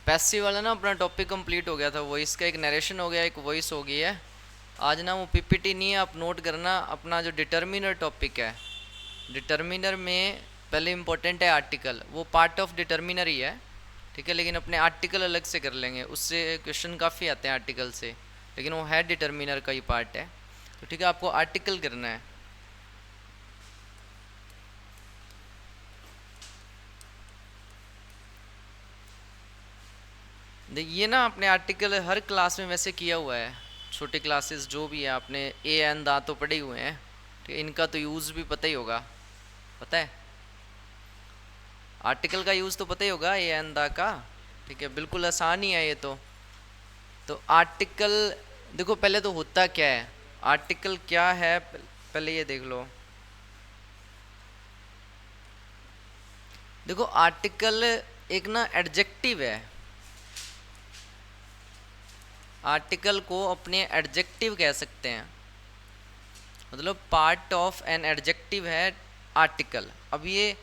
Passive वाला ना अपना टॉपिक कंप्लीट हो गया था, वॉइस का एक नरेशन हो गया, एक वॉइस हो गई है। आज ना वो पीपीटी नहीं है, आप नोट करना अपना जो डिटर्मिनर टॉपिक है। डिटर्मिनर में पहले इंपॉर्टेंट है आर्टिकल, वो पार्ट ऑफ डिटर्मिनर ही है, ठीक है, लेकिन अपने आर्टिकल अलग से कर लेंगे, उससे क्वेश्चन काफ़ी आते हैं आर्टिकल से, लेकिन वो है डिटर्मिनर का ही पार्ट है। तो ठीक है, आपको आर्टिकल करना है। ये ना अपने आर्टिकल हर क्लास में वैसे किया हुआ है, छोटे क्लासेस जो भी है आपने ए एन दा तो पढ़े हुए हैं, ठीक है, इनका तो यूज़ भी पता ही होगा, पता है आर्टिकल का यूज़ तो पता ही होगा ए एन दा का, ठीक है, बिल्कुल आसान ही है ये तो आर्टिकल देखो पहले तो होता क्या है, आर्टिकल क्या है पहले ये देख लो। देखो आर्टिकल एक ना एडजेक्टिव है, आर्टिकल को अपने एडजेक्टिव कह सकते हैं, मतलब पार्ट ऑफ एन एडजेक्टिव है आर्टिकल। अब ये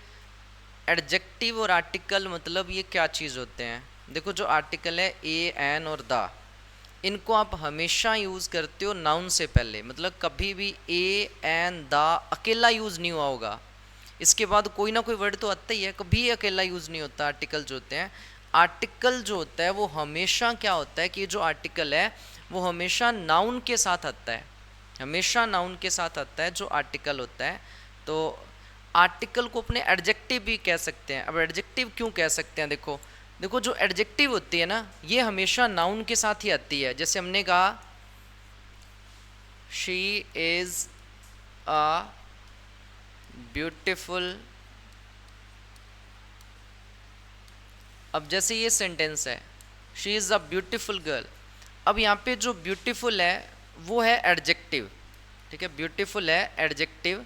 एडजेक्टिव और आर्टिकल मतलब ये क्या चीज़ होते हैं, देखो जो आर्टिकल है ए एन और द, इनको आप हमेशा यूज़ करते हो नाउन से पहले, मतलब कभी भी ए एन द अकेला यूज़ नहीं हुआ होगा, इसके बाद कोई ना कोई वर्ड तो आता ही है, कभी अकेला यूज़ नहीं होता। आर्टिकल जो होते हैं, आर्टिकल जो होता है वो हमेशा क्या होता है कि जो आर्टिकल है वो हमेशा नाउन के साथ आता है, हमेशा नाउन के साथ आता है जो आर्टिकल होता है। तो आर्टिकल को अपने एडजेक्टिव भी कह सकते हैं। अब एडजेक्टिव क्यों कह सकते हैं, देखो देखो जो एडजेक्टिव होती है ना ये हमेशा नाउन के साथ ही आती है। जैसे हमने कहा शी इज़ अ ब्यूटिफुल, अब जैसे ये सेंटेंस है she is a beautiful girl, अब यहाँ पे जो ब्यूटीफुल है वो है एडजेक्टिव, ठीक है, ब्यूटीफुल है एडजेक्टिव।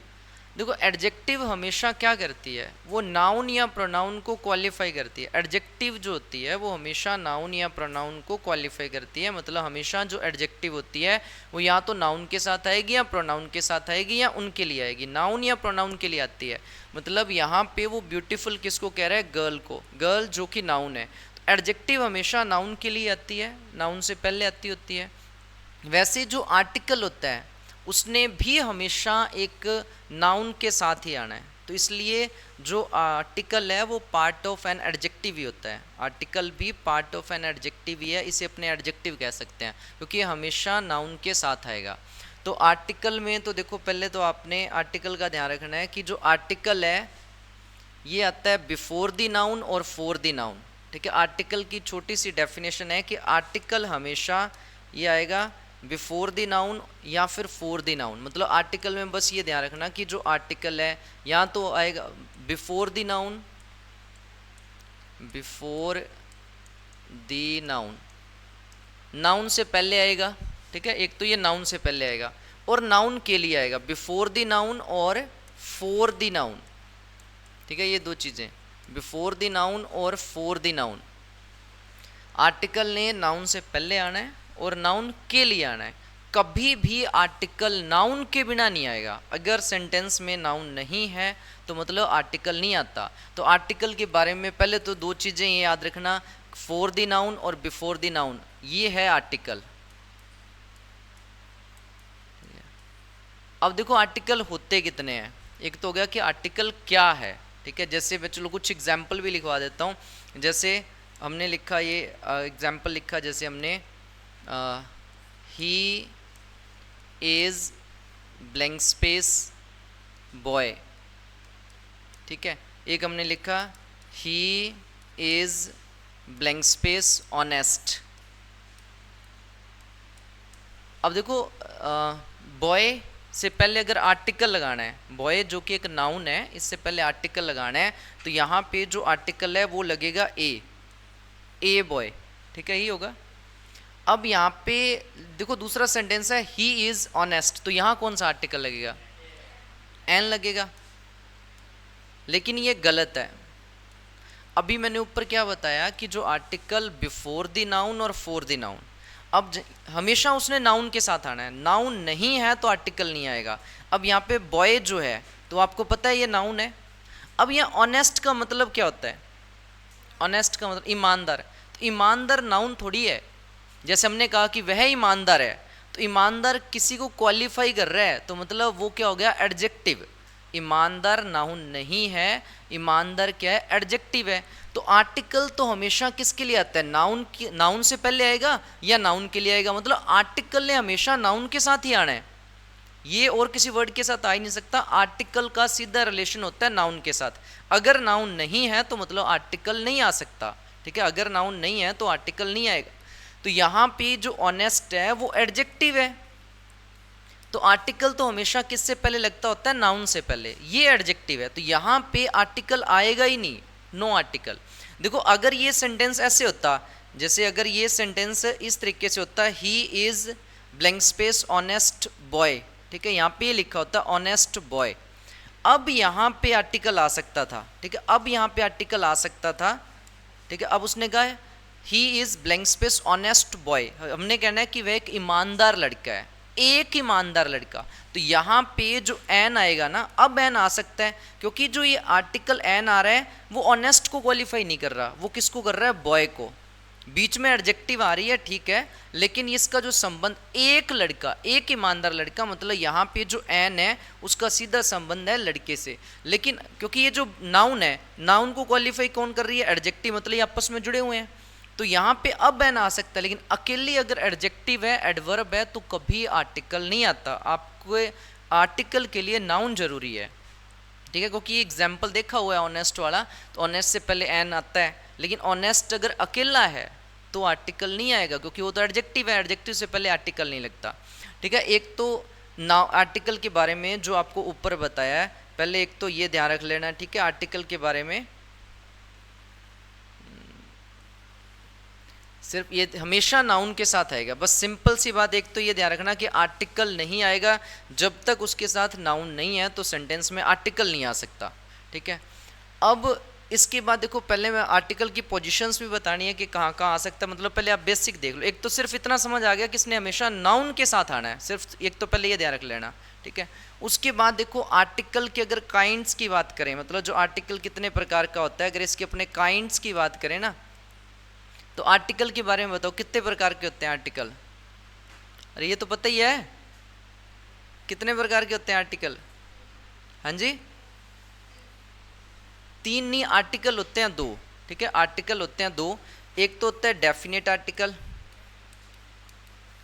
देखो एडजेक्टिव हमेशा क्या करती है, वो नाउन या प्रोनाउन को क्वालिफाई करती है। एडजेक्टिव जो होती है वो हमेशा नाउन या प्रोनाउन को क्वालिफाई करती है, मतलब हमेशा जो एडजेक्टिव होती है वो या तो नाउन के साथ आएगी या प्रोनाउन के साथ आएगी या उनके लिए आएगी, नाउन या प्रोनाउन के लिए आती है। मतलब यहाँ पे वो ब्यूटीफुल किसको कह रहा है, गर्ल को, गर्ल जो कि नाउन है। तो एडजेक्टिव हमेशा नाउन के लिए आती है, नाउन से पहले आती होती है। वैसे जो आर्टिकल होता है उसने भी हमेशा एक नाउन के साथ ही आना है, तो इसलिए जो आर्टिकल है वो पार्ट ऑफ एन एडजेक्टिव ही होता है। आर्टिकल भी पार्ट ऑफ एन एडजेक्टिव ही है, इसे अपने एडजेक्टिव कह सकते हैं क्योंकि ये हमेशा नाउन के साथ आएगा। तो आर्टिकल में तो देखो पहले तो आपने आर्टिकल का ध्यान रखना है कि जो आर्टिकल है ये आता है बिफोर द नाउन और फॉर द नाउन, ठीक है। आर्टिकल की छोटी सी डेफिनेशन है कि आर्टिकल हमेशा ये आएगा बिफोर द नाउन या फिर फॉर द नाउन। मतलब आर्टिकल में बस ये ध्यान रखना कि जो आर्टिकल है या तो आएगा before the noun, before the noun, noun से पहले आएगा, ठीक है, एक तो ये नाउन से पहले आएगा और नाउन के लिए आएगा, बिफोर द नाउन और फॉर द नाउन, ठीक है, ये दो चीज़ें, बिफोर द नाउन और फॉर द नाउन। आर्टिकल ने नाउन से पहले आना है और नाउन के लिए आना है। कभी भी आर्टिकल नाउन के बिना नहीं आएगा, अगर सेंटेंस में नाउन नहीं है तो मतलब आर्टिकल नहीं आता। तो आर्टिकल के बारे में पहले तो दो चीज़ें ये याद रखना, फॉर द नाउन और बिफोर द नाउन, ये है आर्टिकल। अब देखो आर्टिकल होते कितने हैं, एक तो हो गया कि आर्टिकल क्या है, ठीक है, जैसे मैं चलो कुछ एग्जाम्पल भी लिखवा देता हूँ। जैसे हमने लिखा ये एग्जाम्पल लिखा, जैसे हमने he is blank space boy, ठीक है। एक हमने लिखा he is blank space honest. अब देखो बॉय से पहले अगर आर्टिकल लगाना है, बॉय जो कि एक नाउन है, इससे पहले आर्टिकल लगाना है, तो यहाँ पे जो आर्टिकल है वो लगेगा ए बॉय, ठीक है, ही होगा। अब यहाँ पे देखो दूसरा सेंटेंस है ही इज़ ऑनेस्ट, तो यहाँ कौन सा आर्टिकल लगेगा, एन लगेगा, लेकिन ये गलत है। अभी मैंने ऊपर क्या बताया कि जो आर्टिकल बिफोर द नाउन और फॉर द नाउन, अब हमेशा उसने नाउन के साथ आना है, नाउन नहीं है तो आर्टिकल नहीं आएगा। अब यहाँ पे बॉय जो है तो आपको पता है ये नाउन है। अब यहाँ ऑनेस्ट का मतलब क्या होता है, ऑनेस्ट का मतलब ईमानदार, तो ईमानदार नाउन थोड़ी है। जैसे हमने कहा कि वह ईमानदार है, तो ईमानदार किसी को क्वालिफाई कर रहा है, तो मतलब वो क्या हो गया, एडजेक्टिव। ईमानदार नाउन नहीं है, ईमानदार क्या है, एडजेक्टिव है। तो आर्टिकल तो हमेशा किसके लिए आता है, नाउन की, नाउन से पहले आएगा या नाउन के लिए आएगा, मतलब आर्टिकल ने हमेशा नाउन के साथ ही आना है, ये और किसी वर्ड के साथ आ ही नहीं सकता। आर्टिकल का सीधा रिलेशन होता है नाउन के साथ। अगर नाउन नहीं है तो मतलब आर्टिकल नहीं आ सकता, ठीक है, अगर नाउन नहीं है तो आर्टिकल नहीं आएगा। तो यहाँ पे जो ऑनेस्ट है वो एडजेक्टिव है, तो आर्टिकल तो हमेशा किससे पहले लगता होता है, नाउन से पहले, ये एडजेक्टिव है, तो यहाँ पे आर्टिकल आएगा ही नहीं, नो आर्टिकल। देखो अगर ये सेंटेंस ऐसे होता, जैसे अगर ये सेंटेंस इस तरीके से होता, he is blank space honest boy, ठीक है, यहाँ पे लिखा होता ऑनेस्ट बॉय, अब यहाँ पे आर्टिकल आ सकता था, ठीक है, अब यहाँ पे आर्टिकल आ सकता था, ठीक है। अब उसने कहा he is blank space honest boy, हमने कहना है कि वह एक ईमानदार लड़का है, एक ईमानदार लड़का, तो यहाँ पे जो एन आएगा ना, अब एन आ सकता है, क्योंकि जो ये आर्टिकल एन आ रहा है वो ऑनेस्ट को क्वालिफाई नहीं कर रहा, वो किसको कर रहा है, बॉय को। बीच में एडजेक्टिव आ रही है, ठीक है, लेकिन इसका जो संबंध एक लड़का, एक ईमानदार लड़का, मतलब यहाँ पे जो एन है उसका सीधा संबंध है लड़के से। लेकिन क्योंकि ये जो नाउन है, नाउन को क्वालिफाई कौन कर रही है, एडजेक्टिव, मतलब ये आपस में जुड़े हुए हैं, तो यहाँ पे अब एन आ सकता है, लेकिन अकेली अगर एडजेक्टिव है, एडवर्ब है, तो कभी आर्टिकल नहीं आता। आपको आर्टिकल के लिए नाउन जरूरी है, ठीक है, क्योंकि एग्जाम्पल देखा हुआ है ऑनेस्ट वाला, तो ऑनेस्ट से पहले एन आता है, लेकिन ऑनेस्ट अगर अकेला है तो आर्टिकल नहीं आएगा, क्योंकि वो तो एडजेक्टिव है, एडजेक्टिव से पहले आर्टिकल नहीं लगता, ठीक है। एक तो नाउ आर्टिकल के बारे में जो आपको ऊपर बताया है, पहले एक तो ये ध्यान रख लेना, ठीक है, आर्टिकल के बारे में सिर्फ ये हमेशा नाउन के साथ आएगा, बस सिंपल सी बात। एक तो ये ध्यान रखना कि आर्टिकल नहीं आएगा जब तक उसके साथ नाउन नहीं है, तो सेंटेंस में आर्टिकल नहीं आ सकता, ठीक है। अब इसके बाद देखो, पहले मैं आर्टिकल की पोजीशंस भी बतानी है कि कहाँ कहाँ आ सकता है, मतलब पहले आप बेसिक देख लो। एक तो सिर्फ इतना समझ आ गया कि इसने हमेशा नाउन के साथ आना है, सिर्फ एक तो पहले ये ध्यान रख लेना, ठीक है। उसके बाद देखो आर्टिकल की अगर काइंड्स की बात करें, मतलब जो आर्टिकल कितने प्रकार का होता है, अगर इसके अपने काइंड्स की बात करें ना, तो आर्टिकल के बारे में बताओ कितने प्रकार के होते हैं आर्टिकल। अरे ये तो पता ही है, कितने प्रकार के होते हैं आर्टिकल, हाँ जी, तीन नहीं, आर्टिकल होते हैं दो, ठीक है, आर्टिकल होते हैं दो। एक तो होता है डेफिनेट आर्टिकल,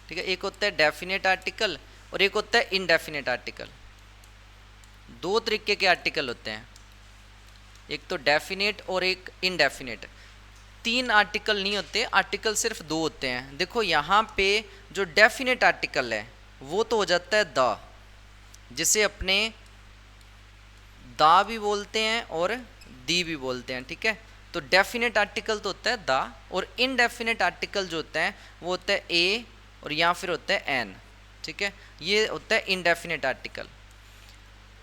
ठीक है, एक होता है डेफिनेट आर्टिकल और एक होता है इनडेफिनेट आर्टिकल। दो तरीके के आर्टिकल होते हैं, एक तो डेफिनेट और एक इनडेफिनेट। तीन आर्टिकल नहीं होते, आर्टिकल सिर्फ दो होते हैं। देखो यहाँ पे जो डेफिनेट आर्टिकल है वो तो हो जाता है द, जिसे अपने दा भी बोलते हैं और दी भी बोलते हैं, ठीक है। तो डेफिनेट आर्टिकल तो होता है दा, और इनडेफिनेट आर्टिकल जो होता है वो होता है ए और या फिर होता है एन, ठीक है, ये होता है इनडेफिनेट आर्टिकल।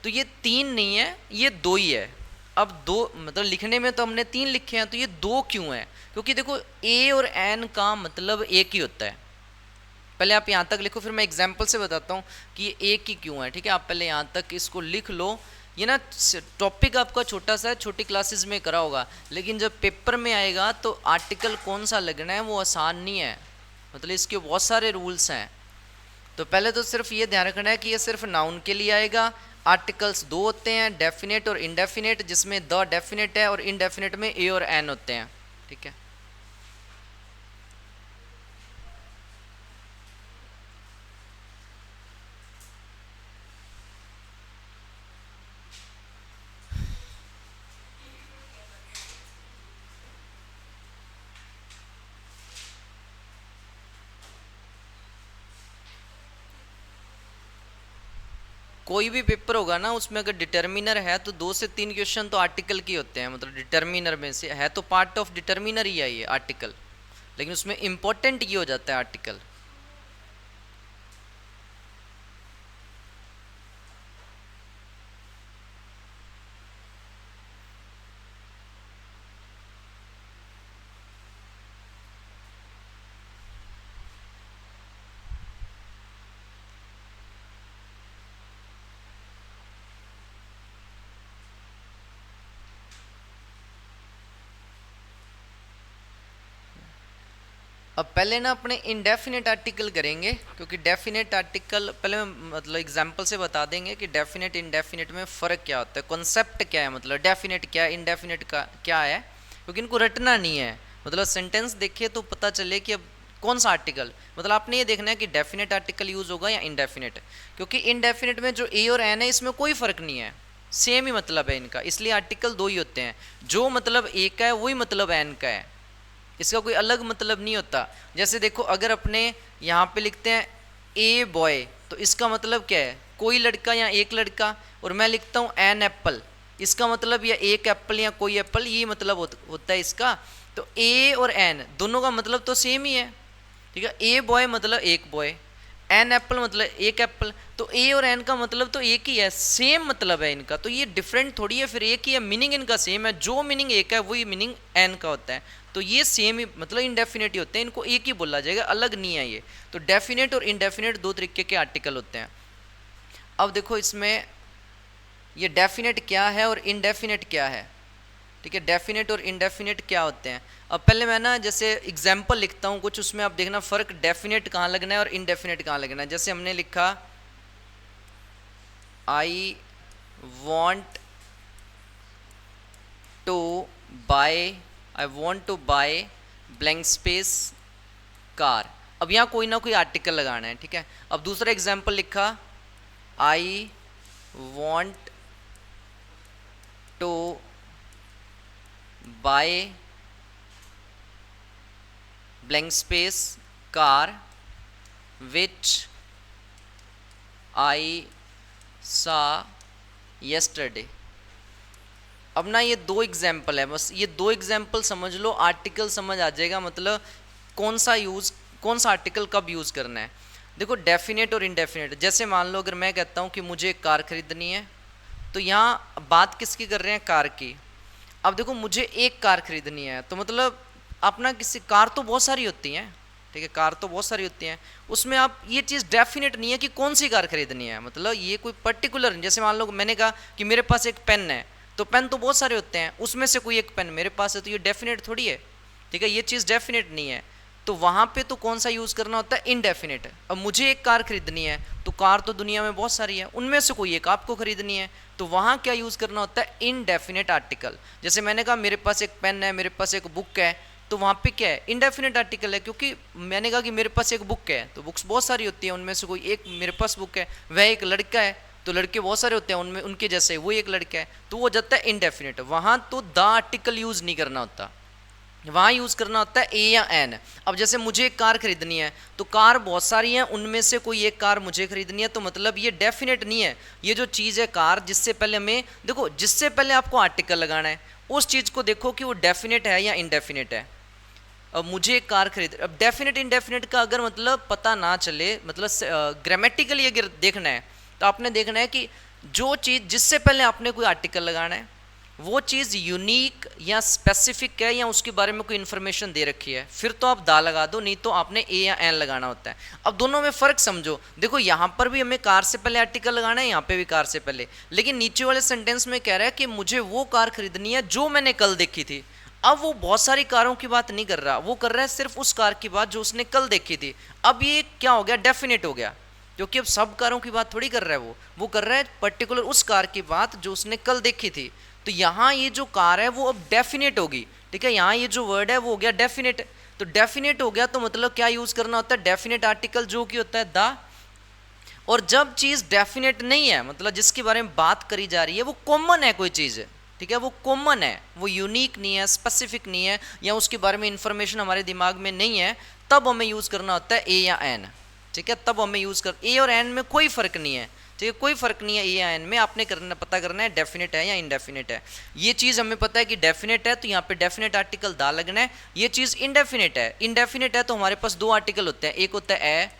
तो ये तीन नहीं है, ये दो ही है। अब दो मतलब लिखने में तो हमने तीन लिखे हैं, तो ये दो क्यों है, क्योंकि देखो ए और एन का मतलब एक ही होता है। पहले आप यहाँ तक लिखो, फिर मैं एग्जाम्पल से बताता हूँ कि ये एक ही क्यों है, ठीक है। आप पहले यहाँ तक इसको लिख लो। ये ना टॉपिक आपका छोटा सा है, छोटी क्लासेस में करा होगा, लेकिन जब पेपर में आएगा तो आर्टिकल कौन सा लगना है वो आसान नहीं है, मतलब इसके बहुत सारे रूल्स हैं। तो पहले तो सिर्फ ये ध्यान रखना है कि ये सिर्फ नाउन के लिए आएगा। आर्टिकल्स दो होते हैं, डेफिनेट और इनडेफिनेट, जिसमें द डेफिनेट है और इनडेफिनेट में ए और एन होते हैं, ठीक है। कोई भी पेपर होगा ना, उसमें अगर डिटर्मिनर है तो 2 से 3 क्वेश्चन तो आर्टिकल के होते हैं, मतलब डिटर्मिनर में से है, तो पार्ट ऑफ डिटर्मिनर ही है ये आर्टिकल, लेकिन उसमें इंपॉर्टेंट ये हो जाता है आर्टिकल। अब पहले ना अपने इंडेफिनेट आर्टिकल करेंगे, क्योंकि डेफिनेट आर्टिकल पहले मतलब एग्जांपल से बता देंगे कि डेफिनेट इंडेफिनेट में फ़र्क क्या होता है, कॉन्सेप्ट क्या है, मतलब डेफिनेट क्या है, इंडेफिनेट का क्या है, क्योंकि इनको रटना नहीं है। मतलब सेंटेंस देखिए तो पता चले कि अब कौन सा आर्टिकल, मतलब आपने ये देखना है कि डेफिनेट आर्टिकल यूज़ होगा या इंडेफिनेट, क्योंकि इंडेफिनेट में जो ए और एन है इसमें कोई फ़र्क नहीं है, सेम ही मतलब है इनका, इसलिए आर्टिकल दो ही होते हैं। जो मतलब ए का है वही मतलब एन का है, इसका कोई अलग मतलब नहीं होता। जैसे देखो अगर अपने यहाँ पे लिखते हैं ए बॉय, तो इसका मतलब क्या है, कोई लड़का या एक लड़का, और मैं लिखता हूँ एन एप्पल, इसका मतलब या एक एप्पल या कोई एप्पल, ये मतलब होता है इसका। तो ए और एन दोनों का मतलब तो सेम ही है, ठीक है। ए बॉय मतलब एक बॉय, एन एप्पल मतलब एक एप्पल, तो ए और एन का मतलब तो एक ही है, सेम मतलब है इनका, तो ये डिफरेंट थोड़ी है, फिर एक ही है, मीनिंग इनका सेम है, जो मीनिंग एक है वही मीनिंग एन का होता है, तो ये सेम ही मतलब इंडेफिनेट ही होते हैं, इनको एक ही बोला जाएगा, अलग नहीं है ये। तो डेफिनेट और इनडेफिनेट दो तरीके के आर्टिकल होते हैं। अब देखो इसमें ये डेफिनेट क्या है और इनडेफिनेट क्या है, ठीक है। डेफिनेट और इनडेफिनेट क्या होते हैं, अब पहले मैं ना जैसे एग्जाम्पल लिखता हूँ कुछ, उसमें आप देखना फ़र्क डेफिनेट कहाँ लगना है और इनडेफिनेट कहाँ लगना है। जैसे हमने लिखा I want to buy, I want to buy blank space car, अब यहाँ कोई ना कोई आर्टिकल लगाना है, ठीक है। अब दूसरा एग्जाम्पल लिखा I want to buy blank space car which I saw yesterday। अब ना ये दो एग्जाम्पल है, बस ये दो एग्जाम्पल समझ लो, आर्टिकल समझ आ जाएगा, मतलब कौन सा आर्टिकल कब यूज़ करना है। देखो डेफिनेट और इनडेफिनेट, जैसे मान लो अगर मैं कहता हूँ कि मुझे एक कार खरीदनी है, तो यहाँ बात किसकी कर रहे हैं, कार की। अब देखो मुझे एक कार खरीदनी है, तो मतलब अपना किसी कार तो बहुत सारी होती हैं, ठीक है, कार तो बहुत सारी होती हैं, उसमें आप ये चीज़ डेफिनेट नहीं है कि कौन सी कार खरीदनी है, मतलब ये कोई पर्टिकुलर, जैसे मान लो मैंने कहा कि मेरे पास एक पेन है, तो पेन तो बहुत सारे होते हैं, उसमें से कोई एक पेन मेरे पास है, तो ये डेफिनेट थोड़ी है, ठीक है, ये चीज़ डेफिनेट नहीं है। तो वहाँ पे तो कौन सा यूज़ करना होता है, इनडेफिनेट। अब मुझे एक कार खरीदनी है, तो कार तो दुनिया में बहुत सारी है, उनमें से कोई एक आपको खरीदनी है, तो वहाँ क्या यूज़ करना होता है, इनडेफिनेट आर्टिकल। जैसे मैंने कहा मेरे पास एक पेन है, मेरे पास एक बुक है, तो वहाँ पे क्या है, इनडेफिनेट आर्टिकल है, क्योंकि मैंने कहा कि मेरे पास एक बुक है, तो बुक्स बहुत सारी होती हैं, उनमें से कोई एक मेरे पास बुक है। वह एक लड़का है, तो लड़के बहुत सारे होते हैं, उनमें उनके जैसे वो एक लड़का है, तो वो जाता है इनडेफिनेट। वहाँ तो द आर्टिकल यूज़ नहीं करना होता, वहाँ यूज़ करना होता है ए या एन। अब जैसे मुझे एक कार खरीदनी है, तो कार बहुत सारी हैं, उनमें से कोई एक कार मुझे खरीदनी है, तो मतलब ये डेफिनेट नहीं है। ये जो चीज़ है कार, जिससे पहले हमें देखो, जिससे पहले आपको आर्टिकल लगाना है, उस चीज़ को देखो कि वो डेफिनेट है या इनडेफिनेट है। अब मुझे एक कार खरीद, अब डेफिनेट इनडेफिनेट का अगर मतलब पता ना चले, मतलब ग्रामेटिकली अगर देखना है, तो आपने देखना है कि जो चीज़ जिससे पहले आपने कोई आर्टिकल लगाना है, वो चीज़ यूनिक या स्पेसिफिक है या उसके बारे में कोई इन्फॉर्मेशन दे रखी है, फिर तो आप दा लगा दो, नहीं तो आपने ए या एन लगाना होता है। अब दोनों में फ़र्क समझो, देखो यहाँ पर भी हमें कार से पहले आर्टिकल लगाना है, यहाँ पे भी कार से पहले, लेकिन नीचे वाले सेंटेंस में कह रहा है कि मुझे वो कार खरीदनी है जो मैंने कल देखी थी। अब वो बहुत सारी कारों की बात नहीं कर रहा, वो कर रहा है सिर्फ उस कार की बात जो उसने कल देखी थी। अब ये क्या हो गया, डेफिनेट हो गया, क्योंकि अब सब कारों की बात थोड़ी कर रहा है, वो कर रहा है पर्टिकुलर उस कार की बात जो उसने कल देखी थी। तो यहाँ ये जो कार है वो अब डेफिनेट होगी, ठीक है, यहाँ ये जो वर्ड है वो हो गया डेफिनेट। तो डेफिनेट हो गया, तो मतलब क्या यूज़ करना होता है, डेफिनेट आर्टिकल जो कि होता है द। और जब चीज़ डेफिनेट नहीं है, मतलब जिसके बारे में बात करी जा रही है वो कॉमन है कोई चीज़, ठीक है, वो कॉमन है, वो यूनिक नहीं है, स्पेसिफिक नहीं है, या उसके बारे में इंफॉर्मेशन हमारे दिमाग में नहीं है, तब हमें यूज़ करना होता है ए या एन, ठीक है। तब हमें यूज़ कर, ए और एन में कोई फ़र्क नहीं है, ठीक है, कोई फ़र्क नहीं है ए या एन में। आपने पता करना है डेफिनेट है या इनडेफिनेट है। ये चीज़ हमें पता है कि डेफिनेट है, तो यहाँ पे डेफिनेट आर्टिकल दा लगना है। ये चीज़ इनडेफिनेट है तो हमारे पास दो आर्टिकल होते हैं, एक होता है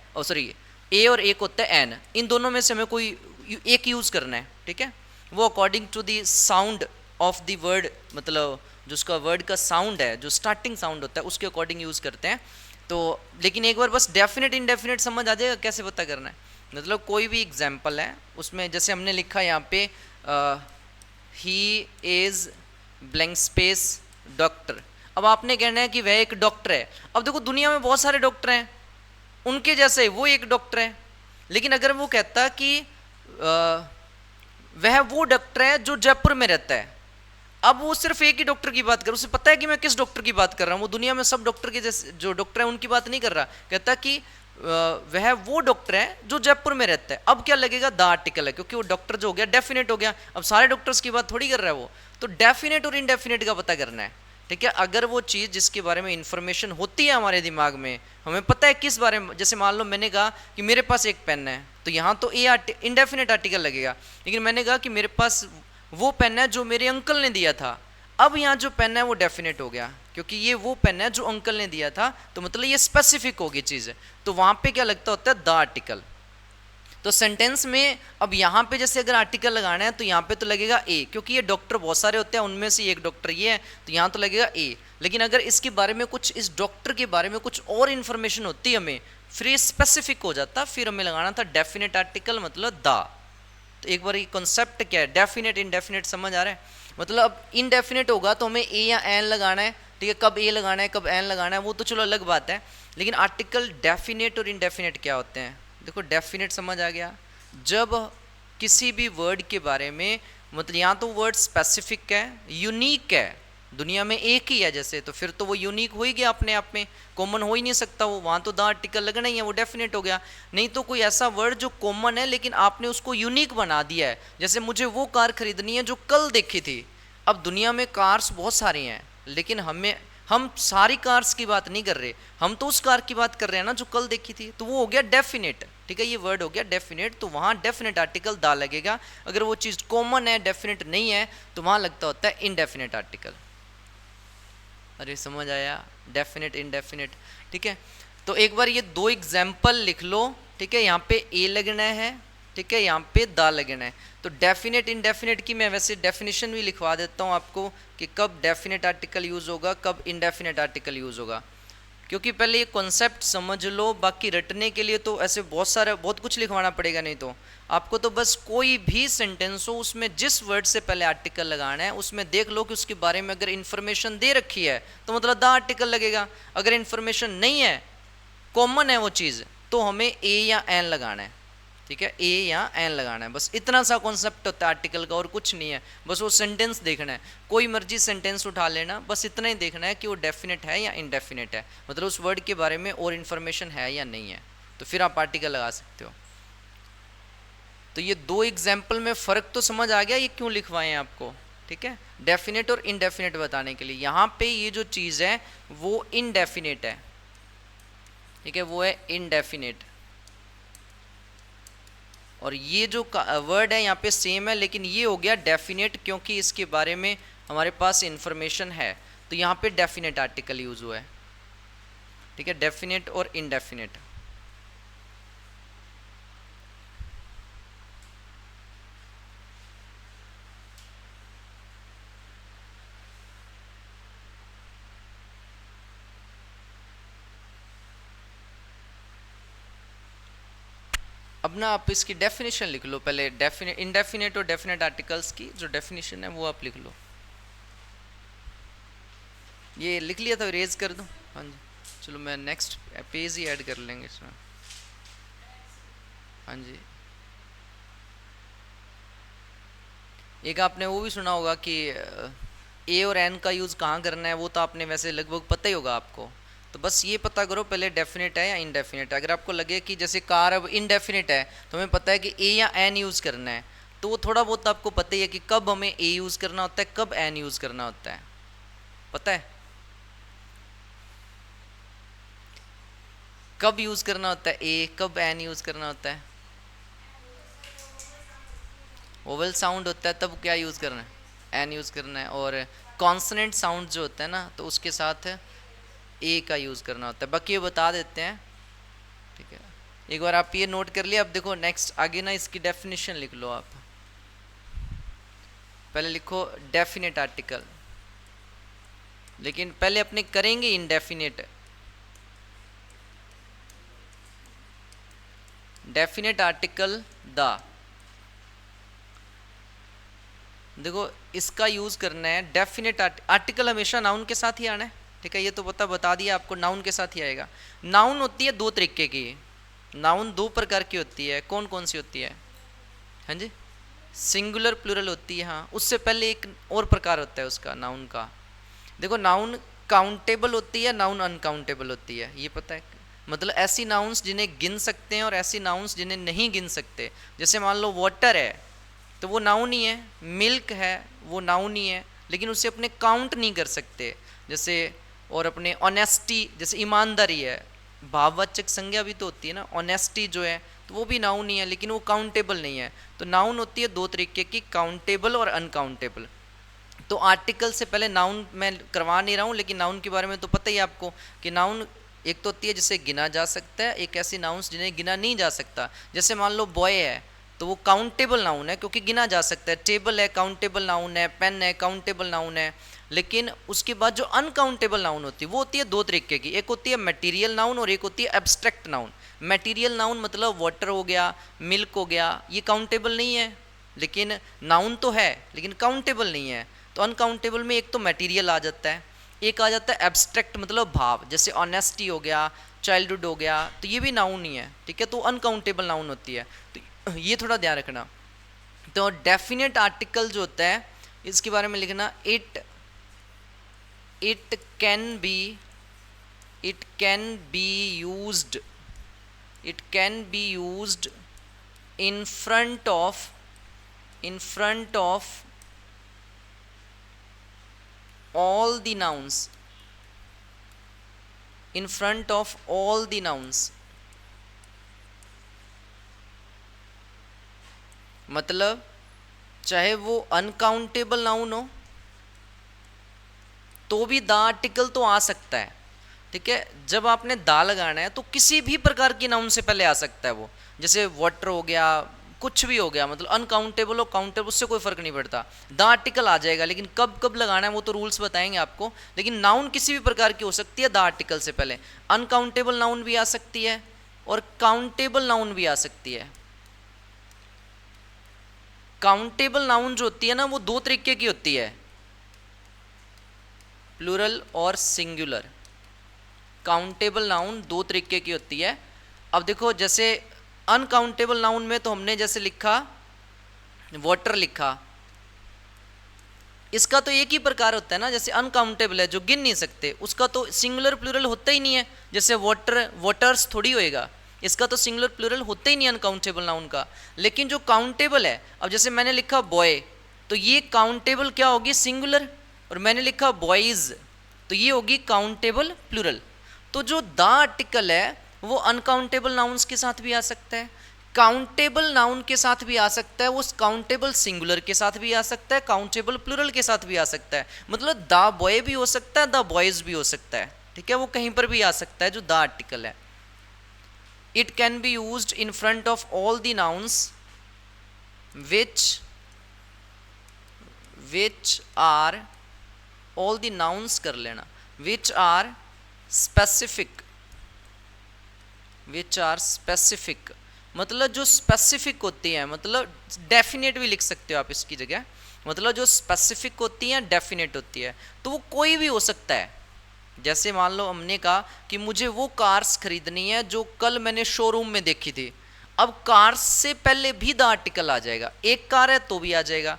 ए और एक होता है एन, इन दोनों में से हमें कोई एक यूज़ करना है, ठीक है। वो according to the sound of the word, मतलब जो उसका वर्ड का साउंड है, जो स्टार्टिंग साउंड होता है, उसके अकॉर्डिंग यूज़ करते हैं। तो लेकिन एक बार बस डेफिनेट इनडेफिनेट समझ आ जाएगा कैसे पता करना है। मतलब कोई भी एग्जाम्पल है, उसमें जैसे हमने लिखा यहाँ पे he is blank space doctor. अब आपने कहना है कि वह एक डॉक्टर है। अब देखो दुनिया में बहुत सारे डॉक्टर हैं, उनके जैसे वो एक डॉक्टर है। लेकिन अगर वो कहता कि वह वो डॉक्टर है जो जयपुर में रहता है, अब वो सिर्फ एक ही डॉक्टर की बात कर, उसे पता है कि मैं किस डॉक्टर की बात कर रहा हूँ, वो दुनिया में सब डॉक्टर के जैसे जो डॉक्टर है उनकी बात नहीं कर रहा, कहता कि वह वो डॉक्टर है जो जयपुर में रहता है। अब क्या लगेगा, द आर्टिकल है, क्योंकि वो डॉक्टर जो हो गया डेफिनेट हो गया। अब सारे डॉक्टर्स की बात थोड़ी कर रहा है वो, तो डेफिनेट और इनडेफिनेट का पता करना है। ठीक है, अगर वो चीज़ जिसके बारे में इंफॉर्मेशन होती है हमारे दिमाग में, हमें पता है किस बारे में, जैसे मान लो मैंने कहा कि मेरे पास एक पेन है, तो यहाँ तो ए इनडेफिनेट आर्टिकल लगेगा। लेकिन मैंने कहा कि मेरे पास वो पेन है जो मेरे अंकल ने दिया था, अब यहाँ जो पेन है वो डेफिनेट हो गया, क्योंकि ये वो पेन है जो अंकल ने दिया था, तो मतलब ये स्पेसिफिक होगी चीज़। तो वहाँ पे क्या लगता होता है, द आर्टिकल। तो सेंटेंस में अब यहाँ पे जैसे अगर आर्टिकल लगाना है तो यहाँ पे तो लगेगा ए, क्योंकि ये डॉक्टर बहुत सारे होते हैं, उनमें से एक डॉक्टर ये है, तो यहाँ तो लगेगा ए। लेकिन अगर इसके बारे में कुछ, इस डॉक्टर के बारे में कुछ और इन्फॉर्मेशन होती हमें, फिर ये स्पेसिफिक हो जाता, फिर हमें लगाना था डेफिनेट आर्टिकल, मतलब द। तो एक बार ये कॉन्सेप्ट क्या है, डेफिनेट इनडेफिनेट समझ आ रहा है। मतलब अब इनडेफिनेट होगा तो हमें ए या एन लगाना है, ठीक है, कब ए लगाना है कब एन लगाना है वो तो चलो अलग बात है। लेकिन आर्टिकल डेफिनेट और इनडेफिनेट क्या होते हैं, देखो डेफिनेट समझ आ गया, जब किसी भी वर्ड के बारे में, मतलब यहाँ तो वर्ड स्पेसिफिक है, यूनिक है, दुनिया में एक ही है जैसे, तो फिर तो वो यूनिक हो ही गया अपने आप में, कॉमन हो ही नहीं सकता वो, वहाँ तो द आर्टिकल लगना ही है, वो डेफिनेट हो गया। नहीं तो कोई ऐसा वर्ड जो कॉमन है लेकिन आपने उसको यूनिक बना दिया है, जैसे मुझे वो कार खरीदनी है जो कल देखी थी। अब दुनिया में कार्स बहुत सारी हैं, लेकिन हम सारी कार्स की बात नहीं कर रहे, हम तो उस कार की बात कर रहे हैं ना जो कल देखी थी, तो वो हो गया डेफिनेट। ठीक है, ये वर्ड हो गया डेफिनेट, तो वहाँ डेफिनेट आर्टिकल दा लगेगा। अगर वो चीज़ कॉमन है, डेफिनेट नहीं है, तो वहाँ लगता होता है इनडेफिनेट आर्टिकल। अरे समझ आया, डेफिनेट इनडेफिनेट। ठीक है, तो एक बार ये दो एग्जाम्पल लिख लो। ठीक है, यहाँ पे ए लगना है, ठीक है, यहाँ पे दा लगना है। तो डेफिनेट इनडेफिनेट की मैं वैसे डेफिनेशन भी लिखवा देता हूँ आपको कि कब डेफिनेट आर्टिकल यूज़ होगा, कब इनडेफिनेट आर्टिकल यूज़ होगा, क्योंकि पहले ये कॉन्सेप्ट समझ लो। बाकी रटने के लिए तो ऐसे बहुत कुछ लिखवाना पड़ेगा, नहीं तो आपको तो बस कोई भी सेंटेंस हो उसमें जिस वर्ड से पहले आर्टिकल लगाना है उसमें देख लो कि उसके बारे में अगर इन्फॉर्मेशन दे रखी है तो मतलब द आर्टिकल लगेगा। अगर इन्फॉर्मेशन नहीं है, कॉमन है वो चीज़, तो हमें ए या एन लगाना है। ठीक है, ए या एन लगाना है, बस इतना सा कॉन्सेप्ट होता है आर्टिकल का, और कुछ नहीं है। बस वो सेंटेंस देखना है, कोई मर्जी सेंटेंस उठा लेना, बस इतना ही देखना है कि वो डेफिनेट है या इनडेफिनेट है, मतलब उस वर्ड के बारे में और इन्फॉर्मेशन है या नहीं है, तो फिर आप आर्टिकल लगा सकते हो। तो ये दो एग्जाम्पल में फ़र्क तो समझ आ गया, ये क्यों लिखवाए हैं आपको। ठीक है, डेफिनेट और इनडेफिनेट बताने के लिए। यहाँ पे ये जो चीज़ है वो इनडेफिनेट है, ठीक है, वो है इनडेफिनेट। और ये जो वर्ड है यहाँ पे सेम है, लेकिन ये हो गया डेफिनेट, क्योंकि इसके बारे में हमारे पास इंफॉर्मेशन है, तो यहाँ पे डेफिनेट आर्टिकल यूज़ हुआ है। ठीक है, डेफिनेट और इनडेफिनेट। अब ना आप इसकी डेफिनेशन लिख लो पहले, डेफिनेट इनडेफिनेट और डेफिनेट आर्टिकल्स की जो डेफिनेशन है वो आप लिख लो। ये लिख लिया था, इरेज कर दूं? हाँ जी, चलो मैं नेक्स्ट पेज ही ऐड कर लेंगे इसमें। हाँ जी, एक आपने वो भी सुना होगा कि ए और एन का यूज़ कहाँ करना है, वो तो आपने वैसे लगभग पता ही होगा आपको। तो बस ये पता करो पहले डेफिनेट है या इनडेफिनेट है। अगर आपको लगे कि जैसे कार अब इनडेफिनेट है तो हमें पता है कि ए या एन यूज़ करना है, तो वो थोड़ा बहुत आपको पता ही है कि कब हमें ए यूज़ करना होता है, कब एन यूज़ करना होता है, पता है कब यूज़ करना होता है ए, कब एन यूज़ करना होता है। वोवेल साउंड होता है तब क्या यूज़ करना है, एन यूज़ करना है। और कॉन्सोनेंट साउंड जो होता है ना, तो उसके साथ ए का यूज़ करना होता है। बाकी ये बता देते हैं, ठीक है, एक बार आप ये नोट कर लिया। अब देखो नेक्स्ट आगे ना इसकी डेफिनेशन लिख लो आप। पहले लिखो डेफिनेट आर्टिकल, लेकिन पहले अपने करेंगे इनडेफिनेट। डेफिनेट आर्टिकल द, देखो इसका यूज़ करना है डेफिनेट आर्टिकल हमेशा नाउन के साथ ही आना है। ठीक है, ये तो बता दिया आपको, नाउन के साथ ही आएगा। नाउन होती है दो तरीके की, नाउन दो प्रकार की होती है, कौन कौन सी होती है? हाँ जी, सिंगुलर प्लूरल होती है। हाँ, उससे पहले एक और प्रकार होता है उसका, नाउन का। देखो, नाउन काउंटेबल होती है, नाउन अनकाउंटेबल होती है, ये पता है? मतलब ऐसी नाउन्स जिन्हें गिन सकते हैं और ऐसी नाउन्स जिन्हें नहीं गिन सकते। जैसे मान लो वाटर है तो वो नाउन ही है, मिल्क है वो नाउन ही है, लेकिन उसे अपने काउंट नहीं कर सकते। जैसे और अपने ऑनेस्टी, जैसे ईमानदारी है, भाववाचक संज्ञा भी तो होती है ना, ऑनेस्टी जो है तो वो भी नाउन ही है, लेकिन वो काउंटेबल नहीं है। तो नाउन होती है दो तरीके की, काउंटेबल और अनकाउंटेबल। तो आर्टिकल से पहले नाउन मैं करवा नहीं रहा हूँ, लेकिन नाउन के बारे में तो पता ही है आपको कि नाउन एक तो होती है जिसे गिना जा सकता है, एक ऐसी नाउन्स जिन्हें गिना नहीं जा सकता। जैसे मान लो बॉय है तो वो काउंटेबल नाउन है क्योंकि गिना जा सकता है, टेबल है काउंटेबल नाउन है, पेन है काउंटेबल नाउन है। लेकिन उसके बाद जो अनकाउंटेबल नाउन होती है वो होती है दो तरीके की, एक होती है मटेरियल नाउन और एक होती है एब्स्ट्रैक्ट नाउन। मटेरियल नाउन मतलब वाटर हो गया, मिल्क हो गया, ये काउंटेबल नहीं है, लेकिन नाउन तो है लेकिन काउंटेबल नहीं है। तो अनकाउंटेबल में एक तो मटेरियल आ जाता है, एक आ जाता है एब्स्ट्रैक्ट मतलब भाव, जैसे ऑनेस्टी हो गया, चाइल्डहुड हो गया, तो ये भी नाउन ही है, ठीक है, तो अनकाउंटेबल नाउन होती है। तो ये थोड़ा ध्यान रखना। तो डेफिनेट आर्टिकल जो होता है इसके बारे में लिखना, it can be used in front of all the nouns, in front of all the nouns। मतलब चाहे वो अनकाउंटेबल नाउन हो तो भी द आर्टिकल तो आ सकता है, ठीक है। जब आपने दा लगाना है तो किसी भी प्रकार की नाउन से पहले आ सकता है वो, जैसे वाटर हो गया, कुछ भी हो गया, मतलब अनकाउंटेबल हो काउंटेबल उससे कोई फर्क नहीं पड़ता, द आर्टिकल आ जाएगा। लेकिन कब कब लगाना है वो तो रूल्स बताएंगे आपको, लेकिन नाउन किसी भी प्रकार की हो सकती है द आर्टिकल से पहले। अनकाउंटेबल नाउन भी आ सकती है और काउंटेबल नाउन भी आ सकती है। काउंटेबल नाउन जो होती है ना वो दो तरीके की होती है, प्लूरल और सिंगुलर। काउंटेबल नाउन दो तरीके की होती है। अब देखो, जैसे अनकाउंटेबल नाउन में तो हमने जैसे लिखा वाटर लिखा, इसका तो एक ही प्रकार होता है ना, जैसे अनकाउंटेबल है जो गिन नहीं सकते, उसका तो सिंगुलर प्लूरल होता ही नहीं है। जैसे वाटर, वाटर्स थोड़ी होएगा, इसका तो सिंगुलर प्लूरल होता ही नहीं अनकाउंटेबल नाउन का। लेकिन जो काउंटेबल है, अब जैसे मैंने लिखा बॉय तो ये काउंटेबल क्या होगी, सिंगुलर, और मैंने लिखा बॉयज तो ये होगी काउंटेबल प्लूरल। तो जो द आर्टिकल है वो अनकाउंटेबल नाउन्स के साथ भी आ सकता है, काउंटेबल नाउन के साथ भी आ सकता है, वो काउंटेबल सिंगुलर के साथ भी आ सकता है, काउंटेबल प्लूरल के साथ भी आ सकता है। मतलब द बॉय भी हो सकता है, द बॉयज भी हो सकता है, ठीक है, वो कहीं पर भी आ सकता है जो द आर्टिकल है। It can be used in front of all the nouns which are, all the nouns कर लेना, विच आर स्पेसिफिक, मतलब जो स्पेसिफिक होती है, मतलब डेफिनेट भी लिख सकते हो आप इसकी जगह, मतलब जो स्पेसिफिक होती है डेफिनेट होती है, तो वो कोई भी हो सकता है। जैसे मान लो हमने कहा कि मुझे वो कार्स खरीदनी है जो कल मैंने शोरूम में देखी थी, अब कार्स से पहले भी द आर्टिकल आ जाएगा, एक कार है तो भी आ जाएगा।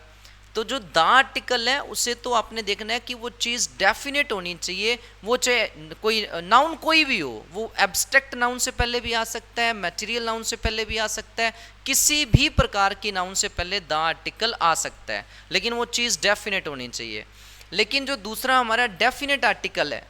तो जो द आर्टिकल है उसे तो आपने देखना है कि वो चीज़ डेफिनेट होनी चाहिए, वो चाहे कोई नाउन कोई भी हो, वो एब्स्ट्रैक्ट नाउन से पहले भी आ सकता है, मटेरियल नाउन से पहले भी आ सकता है, किसी भी प्रकार की नाउन से पहले द आर्टिकल आ सकता है, लेकिन वो चीज़ डेफिनेट होनी चाहिए। लेकिन जो दूसरा हमारा डेफिनेट आर्टिकल है,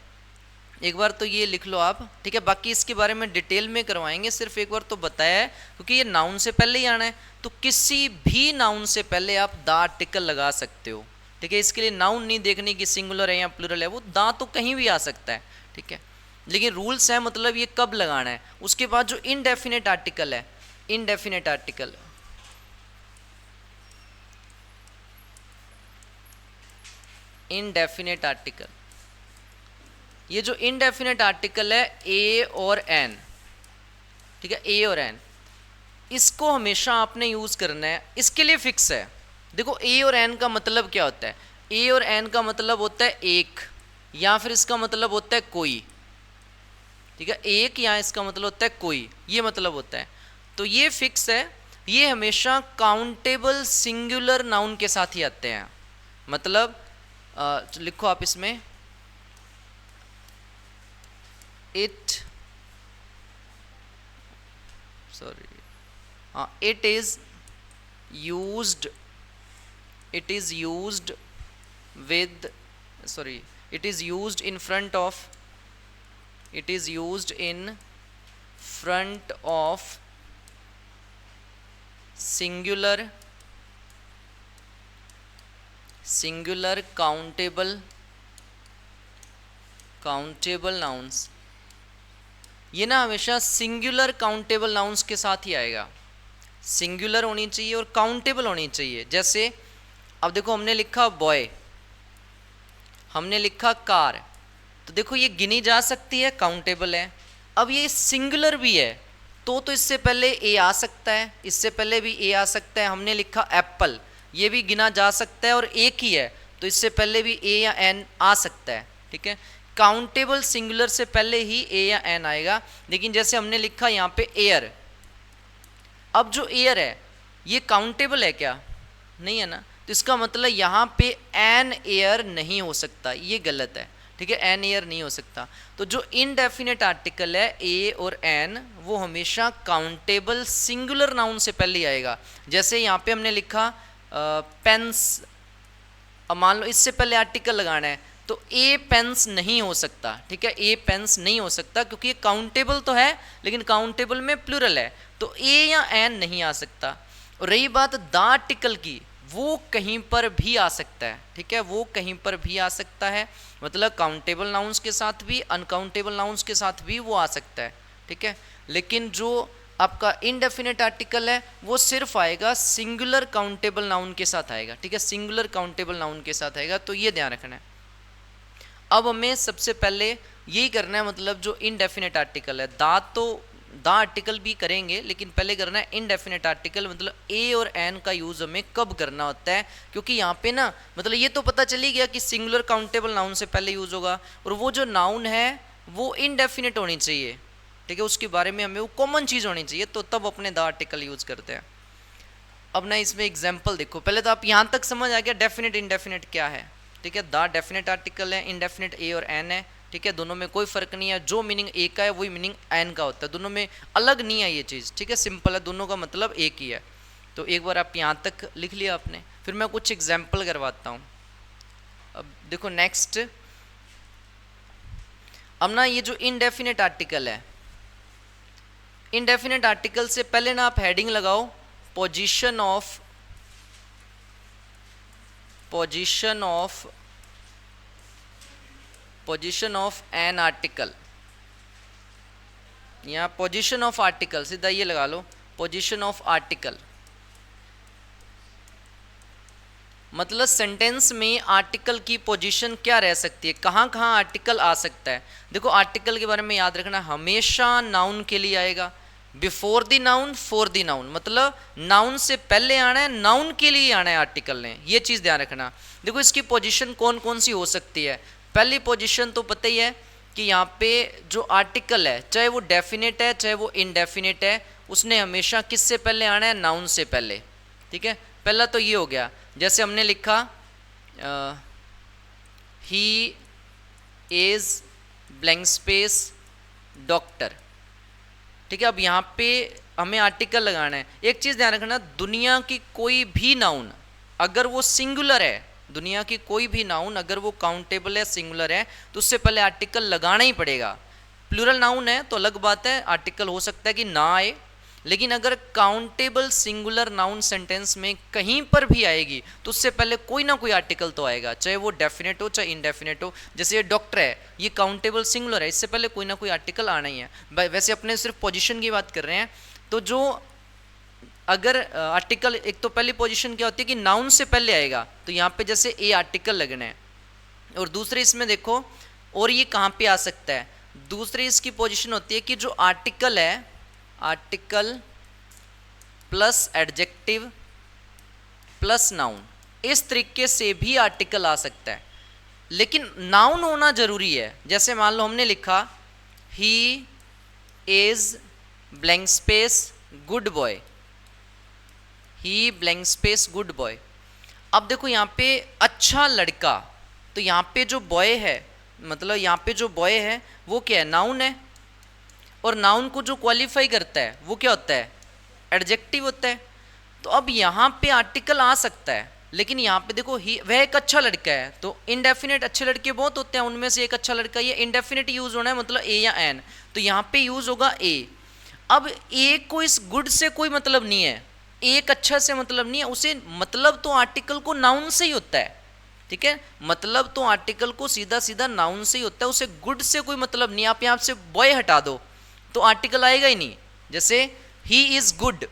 एक बार तो ये लिख लो आप, ठीक है, बाकी इसके बारे में डिटेल में करवाएंगे, सिर्फ एक बार तो बताया है क्योंकि ये नाउन से पहले ही आना है, तो किसी भी नाउन से पहले आप द आर्टिकल लगा सकते हो, ठीक है। इसके लिए नाउन नहीं देखने की सिंगुलर है या प्लूरल है, वो द तो कहीं भी आ सकता है, ठीक है, लेकिन रूल्स है, मतलब ये कब लगाना है। उसके बाद जो इनडेफिनेट आर्टिकल है, इनडेफिनेट आर्टिकल, इनडेफिनेट आर्टिकल, ये जो इनडेफिनेट आर्टिकल है ए और एन, ठीक है, ए और एन, इसको हमेशा आपने यूज करना है, इसके लिए फिक्स है। देखो ए और एन का मतलब क्या होता है, ए और एन का मतलब होता है एक, या फिर इसका मतलब होता है कोई, ठीक है, एक, या इसका मतलब होता है कोई, ये मतलब होता है। तो ये फिक्स है, ये हमेशा काउंटेबल सिंगुलर नाउन के साथ ही आते हैं। मतलब लिखो आप इसमें, इट, सॉरी, हाँ, it is used, it is used with, sorry, it is used in front of, it is used in front of singular, singular countable, countable nouns। ये ना हमेशा सिंगुलर काउंटेबल नाउन्स के साथ ही आएगा, सिंगुलर होनी चाहिए और काउंटेबल होनी चाहिए। जैसे अब देखो, हमने लिखा बॉय, हमने लिखा कार, तो देखो ये गिनी जा सकती है, काउंटेबल है। अब ये सिंगुलर भी है, तो इससे पहले ए आ सकता है, इससे पहले भी ए आ सकता है। हमने लिखा एप्पल, ये भी गिना जा सकता है और एक ही है, तो इससे पहले भी ए या एन आ सकता है, ठीक है। काउंटेबल सिंगुलर से पहले ही ए या एन आएगा। लेकिन जैसे हमने लिखा यहाँ पे एयर, अब जो एयर है ये काउंटेबल है क्या? नहीं है ना, तो इसका मतलब यहाँ पे एन एयर नहीं हो सकता, ये गलत है, ठीक है, एन एयर नहीं हो सकता। तो जो इनडेफिनेट आर्टिकल है ए और एन, वो हमेशा काउंटेबल सिंगुलर नाउन से पहले ही आएगा। जैसे यहाँ पे हमने लिखा पेंस, अब मान लो इससे पहले आर्टिकल लगाना है, तो ए पेंस नहीं हो सकता, ठीक है, ए पेंस नहीं हो सकता क्योंकि ये काउंटेबल तो है लेकिन काउंटेबल में प्लूरल है, तो ए या एन नहीं आ सकता। और रही बात द आर्टिकल की, वो कहीं पर भी आ सकता है, ठीक है, वो कहीं पर भी आ सकता है, मतलब काउंटेबल नाउन्स के साथ भी, अनकाउंटेबल नाउन्स के साथ भी वो आ सकता है, ठीक है। लेकिन जो आपका इनडेफिनेट आर्टिकल है वो सिर्फ आएगा सिंगुलर काउंटेबल नाउन के साथ आएगा, ठीक है, सिंगुलर काउंटेबल नाउन के साथ आएगा, तो ये ध्यान रखना है। अब हमें सबसे पहले यही करना है, मतलब जो इनडेफिनेट आर्टिकल है, द आर्टिकल भी करेंगे, लेकिन पहले करना है इनडेफिनेट आर्टिकल, मतलब ए और एन का यूज़ हमें कब करना होता है। क्योंकि यहाँ पे ना, मतलब ये तो पता चली गया कि सिंगुलर काउंटेबल नाउन से पहले यूज़ होगा, और वो जो नाउन है वो इनडेफिनेट होनी चाहिए, ठीक है, उसके बारे में हमें वो कॉमन चीज़ होनी चाहिए, तो तब अपने द आर्टिकल यूज़ करते हैं। अब ना इसमें एग्जाम्पल देखो, पहले तो आप यहाँ तक समझ आ गया डेफिनेट इनडेफिनेट क्या है, ठीक है। द डेफिनेट आर्टिकल है, इनडेफिनेट ए और एन है, ठीक है, दोनों में कोई फर्क नहीं है, जो मीनिंग ए का है वही मीनिंग एन का होता है, दोनों में अलग नहीं है ये चीज़, ठीक है, सिंपल है, दोनों का मतलब एक ही है। तो एक बार आप यहाँ तक लिख लिया आपने, फिर मैं कुछ एग्जाम्पल करवाता हूँ। अब देखो नेक्स्ट, अब ना ये जो इनडेफिनेट आर्टिकल है, इनडेफिनेट आर्टिकल से पहले ना आप हेडिंग लगाओ position of, position of, position of an article, यहाँ पोजीशन ऑफ आर्टिकल सीधा ये लगा लो, पोजीशन ऑफ आर्टिकल, मतलब सेंटेंस में आर्टिकल की पोजीशन क्या रह सकती है, कहाँ कहाँ आर्टिकल आ सकता है। देखो आर्टिकल के बारे में याद रखना, हमेशा नाउन के लिए आएगा, before the noun, for the noun, मतलब नाउन से पहले आना है, नाउन के लिए आना है आर्टिकल ने, ये चीज़ ध्यान रखना। देखो इसकी पोजीशन कौन कौन सी हो सकती है। पहली पोजीशन तो पता ही है कि यहाँ पे जो आर्टिकल है, चाहे वो डेफिनेट है चाहे वो इनडेफिनेट है, उसने हमेशा किससे पहले आना है, नाउन से पहले, ठीक है। पहला तो ये हो गया, जैसे हमने लिखा he is blank space doctor, ठीक है। अब यहाँ पे हमें आर्टिकल लगाना है। एक चीज़ ध्यान रखना, दुनिया की कोई भी नाउन अगर वो सिंगुलर है, दुनिया की कोई भी नाउन अगर वो काउंटेबल है, सिंगुलर है, तो उससे पहले आर्टिकल लगाना ही पड़ेगा। प्लूरल नाउन है तो अलग बात है, आर्टिकल हो सकता है कि ना आए, लेकिन अगर काउंटेबल सिंगुलर नाउन सेंटेंस में कहीं पर भी आएगी तो उससे पहले कोई ना कोई आर्टिकल तो आएगा, चाहे वो डेफिनेट हो चाहे इनडेफिनेट हो। जैसे ये डॉक्टर है, ये काउंटेबल सिंगुलर है, इससे पहले कोई ना कोई आर्टिकल आना ही है। वैसे अपने सिर्फ पोजीशन की बात कर रहे हैं, तो जो अगर आर्टिकल, एक तो पहली पोजीशन क्या होती है कि नाउन से पहले आएगा, तो यहाँ पे जैसे ए आर्टिकल लगना है। और दूसरे इसमें देखो, और ये कहाँ पे आ सकता है, दूसरी इसकी पोजीशन होती है कि जो आर्टिकल है, article plus adjective plus noun, इस तरीके से भी आर्टिकल आ सकता है। लेकिन नाउन होना जरूरी है। जैसे मान लो हमने लिखा he is blank space good boy, he blank space good boy. अब देखो यहाँ पे अच्छा लड़का, तो यहाँ पे जो बॉय है, मतलब यहाँ पे जो बॉय है वो क्या है, नाउन है, और नाउन को जो क्वालिफाई करता है वो क्या होता है, एडजेक्टिव होता है। तो अब यहाँ पे आर्टिकल आ सकता है, लेकिन यहाँ पे देखो ही वह एक अच्छा लड़का है, तो इनडेफिनेट अच्छे लड़के बहुत होते हैं, उनमें से एक अच्छा लड़का, ये इनडेफिनेट यूज होना है, मतलब ए या एन, तो यहाँ पे यूज होगा ए। अब ए को इस गुड से कोई मतलब नहीं है, एक अच्छा से मतलब नहीं है उसे, मतलब तो आर्टिकल को नाउन से ही होता है, ठीक है, मतलब तो आर्टिकल को सीधा सीधा नाउन से ही होता है, उसे गुड से कोई मतलब नहीं। आप यहाँ से बॉय हटा दो तो आर्टिकल आएगा ही नहीं। जैसे ही इज गुड,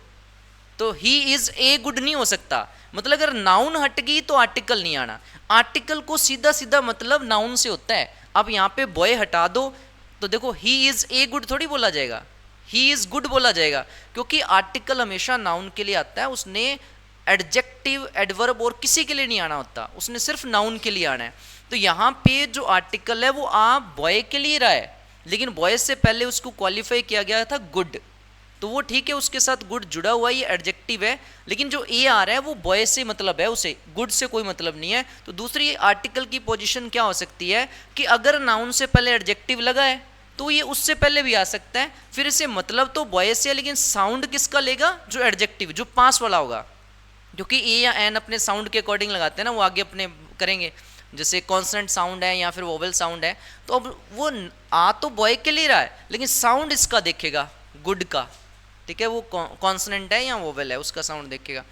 तो ही इज ए गुड नहीं हो सकता, मतलब अगर नाउन हट गई तो आर्टिकल नहीं आना, आर्टिकल को सीधा सीधा मतलब नाउन से होता है। अब यहाँ पे बॉय हटा दो तो देखो ही इज ए गुड थोड़ी बोला जाएगा, ही इज गुड बोला जाएगा, क्योंकि आर्टिकल हमेशा नाउन के लिए आता है, उसने एडजेक्टिव एडवर्ब और किसी के लिए नहीं आना होता, उसने सिर्फ नाउन के लिए आना है। तो यहाँ पे जो आर्टिकल है वो बॉय के लिए रहा है, लेकिन बॉय से पहले उसको क्वालिफाई किया गया था गुड, तो वो ठीक है, उसके साथ गुड जुड़ा हुआ, ये एडजेक्टिव है, लेकिन जो ए आ रहा है वो बॉय से मतलब है, उसे गुड से कोई मतलब नहीं है। तो दूसरी आर्टिकल की पोजीशन क्या हो सकती है कि अगर नाउन से पहले एडजेक्टिव लगा है तो ये उससे पहले भी आ सकता है, फिर इसे मतलब तो बॉय से है, लेकिन साउंड किसका लेगा, जो एडजेक्टिव, जो पास वाला होगा, क्योंकि ए या एन अपने साउंड के अकॉर्डिंग लगाते हैं ना, वो आगे अपने करेंगे, जैसे कॉन्सोनेंट साउंड है या फिर वोवेल साउंड है, तो अब वो आ तो बॉय के लिए रहा है, लेकिन साउंड इसका देखेगा गुड का, ठीक है, वो कॉन्सोनेंट है या वोवेल है उसका साउंड देखेगा।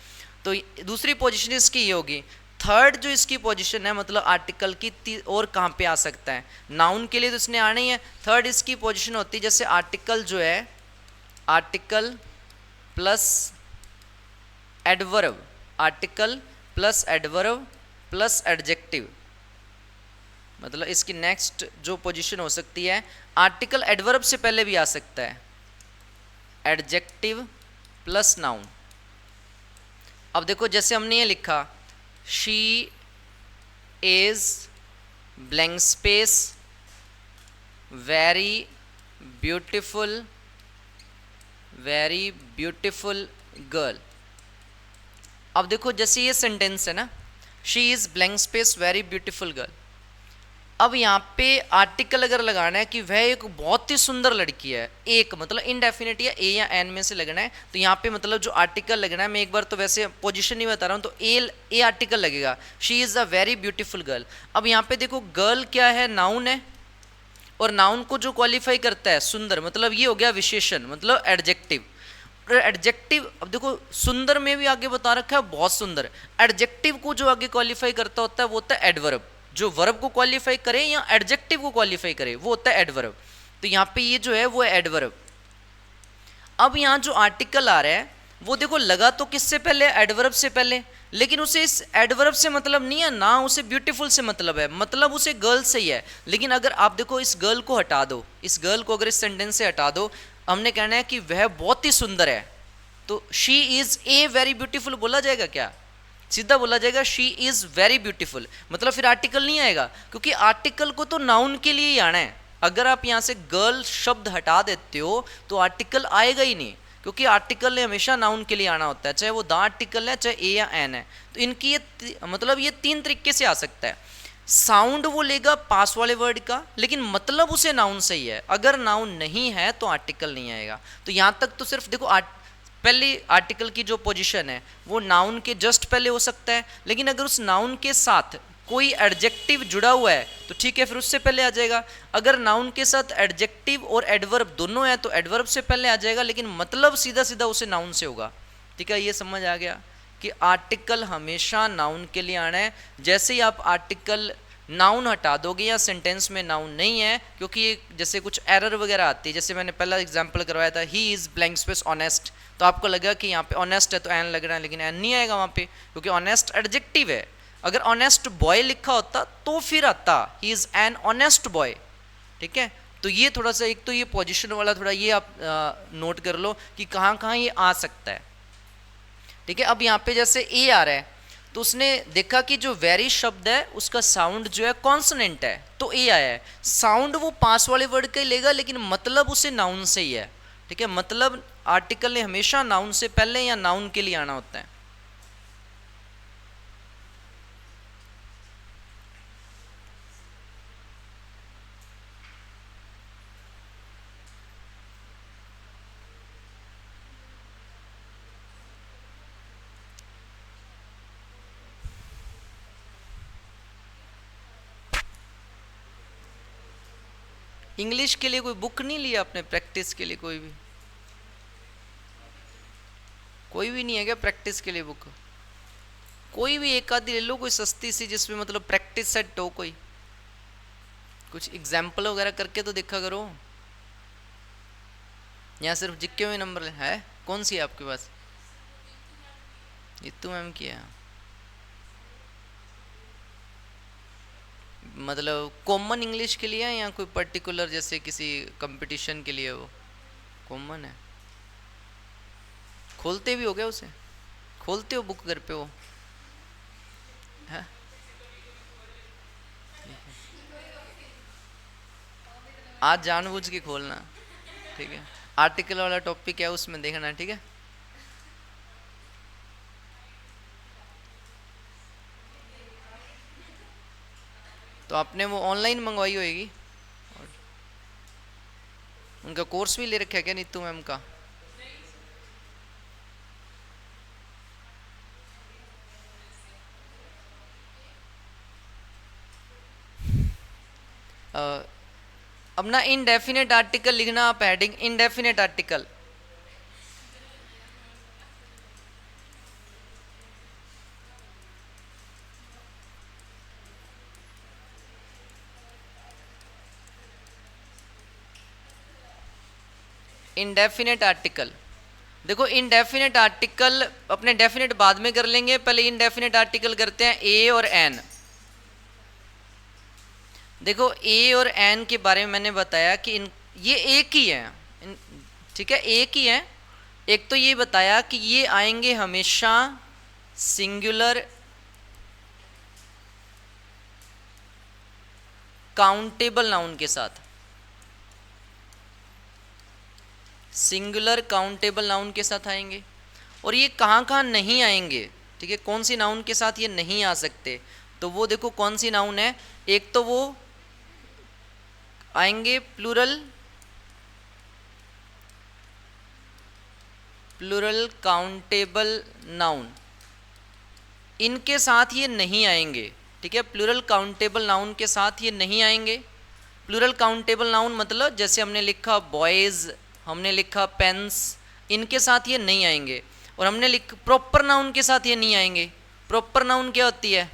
तो दूसरी पोजीशन इसकी ये होगी। थर्ड जो इसकी पोजीशन है, मतलब आर्टिकल की और कहाँ पे आ सकता है, नाउन के लिए तो इसने आना ही है। थर्ड इसकी पोजीशन होती है जैसे आर्टिकल जो है, article plus adverb, article plus adverb plus adjective, मतलब इसकी नेक्स्ट जो पोजीशन हो सकती है, आर्टिकल एडवर्ब से पहले भी आ सकता है, एडजेक्टिव प्लस नाउन। अब देखो जैसे हमने ये लिखा she is blank space very beautiful girl. अब देखो जैसे ये सेंटेंस है ना, she is blank space very beautiful girl, अब यहाँ पे आर्टिकल अगर लगाना है कि वह एक बहुत ही सुंदर लड़की है, एक मतलब इनडेफिनिट या ए या एन में से लगना है, तो यहाँ पे मतलब जो आर्टिकल लगना है, मैं एक बार तो वैसे पोजीशन नहीं बता रहा हूँ, तो ए आर्टिकल लगेगा, she is a very beautiful girl. अब यहाँ पे देखो गर्ल क्या है, नाउन है, और नाउन को जो क्वालिफाई करता है सुंदर, मतलब ये हो गया विशेषण, मतलब एडजेक्टिव। एडजेक्टिव, अब देखो सुंदर में भी आगे बता रखा है बहुत सुंदर, एडजेक्टिव को जो आगे क्वालिफाई करता होता है वो होता है एडवर्ब, जो वर्ब को क्वालिफाई करे या एडजेक्टिव को क्वालिफाई करे वो होता है एडवर्ब। तो यहाँ पे ये जो है वो है एडवर्ब। अब यहाँ जो आर्टिकल आ रहा है वो देखो लगा तो किससे पहले, एडवर्ब से पहले, लेकिन उसे इस एडवर्ब से मतलब नहीं है ना, उसे ब्यूटीफुल से मतलब है, मतलब उसे गर्ल से ही है। लेकिन अगर आप देखो इस गर्ल को हटा दो, इस गर्ल को अगर इस सेंटेंस से हटा दो, हमने कहना है कि वह बहुत ही सुंदर है, तो she is a very beautiful बोला जाएगा क्या, सीधा बोला जाएगा शी इज वेरी ब्यूटीफुल, मतलब फिर आर्टिकल नहीं आएगा, क्योंकि आर्टिकल को तो नाउन के लिए ही आना है। अगर आप यहाँ से गर्ल शब्द हटा देते हो तो आर्टिकल आएगा ही नहीं, क्योंकि आर्टिकल ने हमेशा नाउन के लिए आना होता है, चाहे वो द आर्टिकल है चाहे ए या एन है। तो इनकी ये मतलब ये तीन तरीके से आ सकता है। साउंड वो लेगा पास वाले वर्ड का, लेकिन मतलब उसे नाउन से ही है, अगर नाउन नहीं है तो आर्टिकल नहीं आएगा। तो यहाँ तक तो सिर्फ देखो पहली आर्टिकल की जो पोजीशन है वो नाउन के जस्ट पहले हो सकता है, लेकिन अगर उस नाउन के साथ कोई एडजेक्टिव जुड़ा हुआ है तो ठीक है, फिर उससे पहले आ जाएगा। अगर नाउन के साथ एडजेक्टिव और एडवर्ब दोनों है तो एडवर्ब से पहले आ जाएगा, लेकिन मतलब सीधा सीधा उसे नाउन से होगा। ठीक है, ये समझ आ गया कि आर्टिकल हमेशा नाउन के लिए आना है। जैसे ही आप आर्टिकल नाउन हटा दोगे या सेंटेंस में नाउन नहीं है, क्योंकि जैसे कुछ एरर वगैरह आती है, जैसे मैंने पहला एग्जांपल करवाया था he is blank space honest, तो आपको लगा कि यहाँ पे ऑनेस्ट है तो एन लग रहा है, लेकिन एन नहीं आएगा वहाँ पे, क्योंकि ऑनेस्ट एडजेक्टिव है। अगर ऑनेस्ट बॉय लिखा होता तो फिर आता he is an honest boy. ठीक है, तो ये थोड़ा सा एक तो ये पोजिशन वाला थोड़ा ये आप नोट कर लो कि कहाँ कहाँ ये आ सकता है। ठीक है, अब यहाँ पे जैसे ए आ रहा है तो उसने देखा कि जो वेरी शब्द है उसका साउंड जो है कॉन्सोनेंट है, तो ए आया है। साउंड वो पास वाले वर्ड का ही लेगा, लेकिन मतलब उसे नाउन से ही है, ठीक है। मतलब आर्टिकल ने हमेशा नाउन से पहले या नाउन के लिए आना होता है। इंग्लिश के लिए कोई बुक नहीं लिया आपने प्रैक्टिस के लिए? कोई भी नहीं है क्या प्रैक्टिस के लिए बुक? कोई भी एक आधी ले लो, कोई सस्ती सी, जिसमें मतलब प्रैक्टिस सेट हो। कोई कुछ एग्जाम्पल वगैरह करके तो देखा करो। यहाँ सिर्फ जिक्के हुए नंबर है। कौन सी है आपके पास? जितू मैम की है। मतलब कॉमन इंग्लिश के लिए है या कोई पर्टिकुलर जैसे किसी कंपटीशन के लिए? वो कॉमन है। खोलते भी हो गया उसे? खोलते हो बुक घर पे वो? है? आज जानबूझ के खोलना, ठीक है। आर्टिकल वाला टॉपिक है उसमें देखना, ठीक है। तो आपने वो ऑनलाइन मंगवाई होगी। उनका कोर्स भी ले रखा है क्या नीतू मैम का? अब ना इनडेफिनेट आर्टिकल लिखना आप, heading indefinite article. Indefinite article, देखो इनडेफिनेट आर्टिकल अपने डेफिनेट बाद में कर लेंगे, पहले इनडेफिनेट आर्टिकल करते हैं ए और एन। देखो ए और एन के बारे में मैंने बताया कि ये एक ही है, ठीक है, एक ही है। एक तो ये बताया कि ये आएंगे हमेशा सिंगुलर काउंटेबल नाउन के साथ, सिंगुलर काउंटेबल नाउन के साथ आएंगे। और ये कहाँ कहाँ नहीं आएंगे, ठीक है, कौन सी नाउन के साथ ये नहीं आ सकते? तो वो देखो कौन सी नाउन है। एक तो वो आएंगे प्लूरल काउंटेबल नाउन, इनके साथ ये नहीं आएंगे, ठीक है। प्लूरल काउंटेबल नाउन के साथ ये नहीं आएंगे। प्लूरल काउंटेबल नाउन मतलब जैसे हमने लिखा बॉयज, हमने लिखा पेन्स, इनके साथ ये नहीं आएंगे। और हमने लिख प्रॉपर नाउन के साथ ये नहीं आएंगे। प्रॉपर नाउन क्या होती है?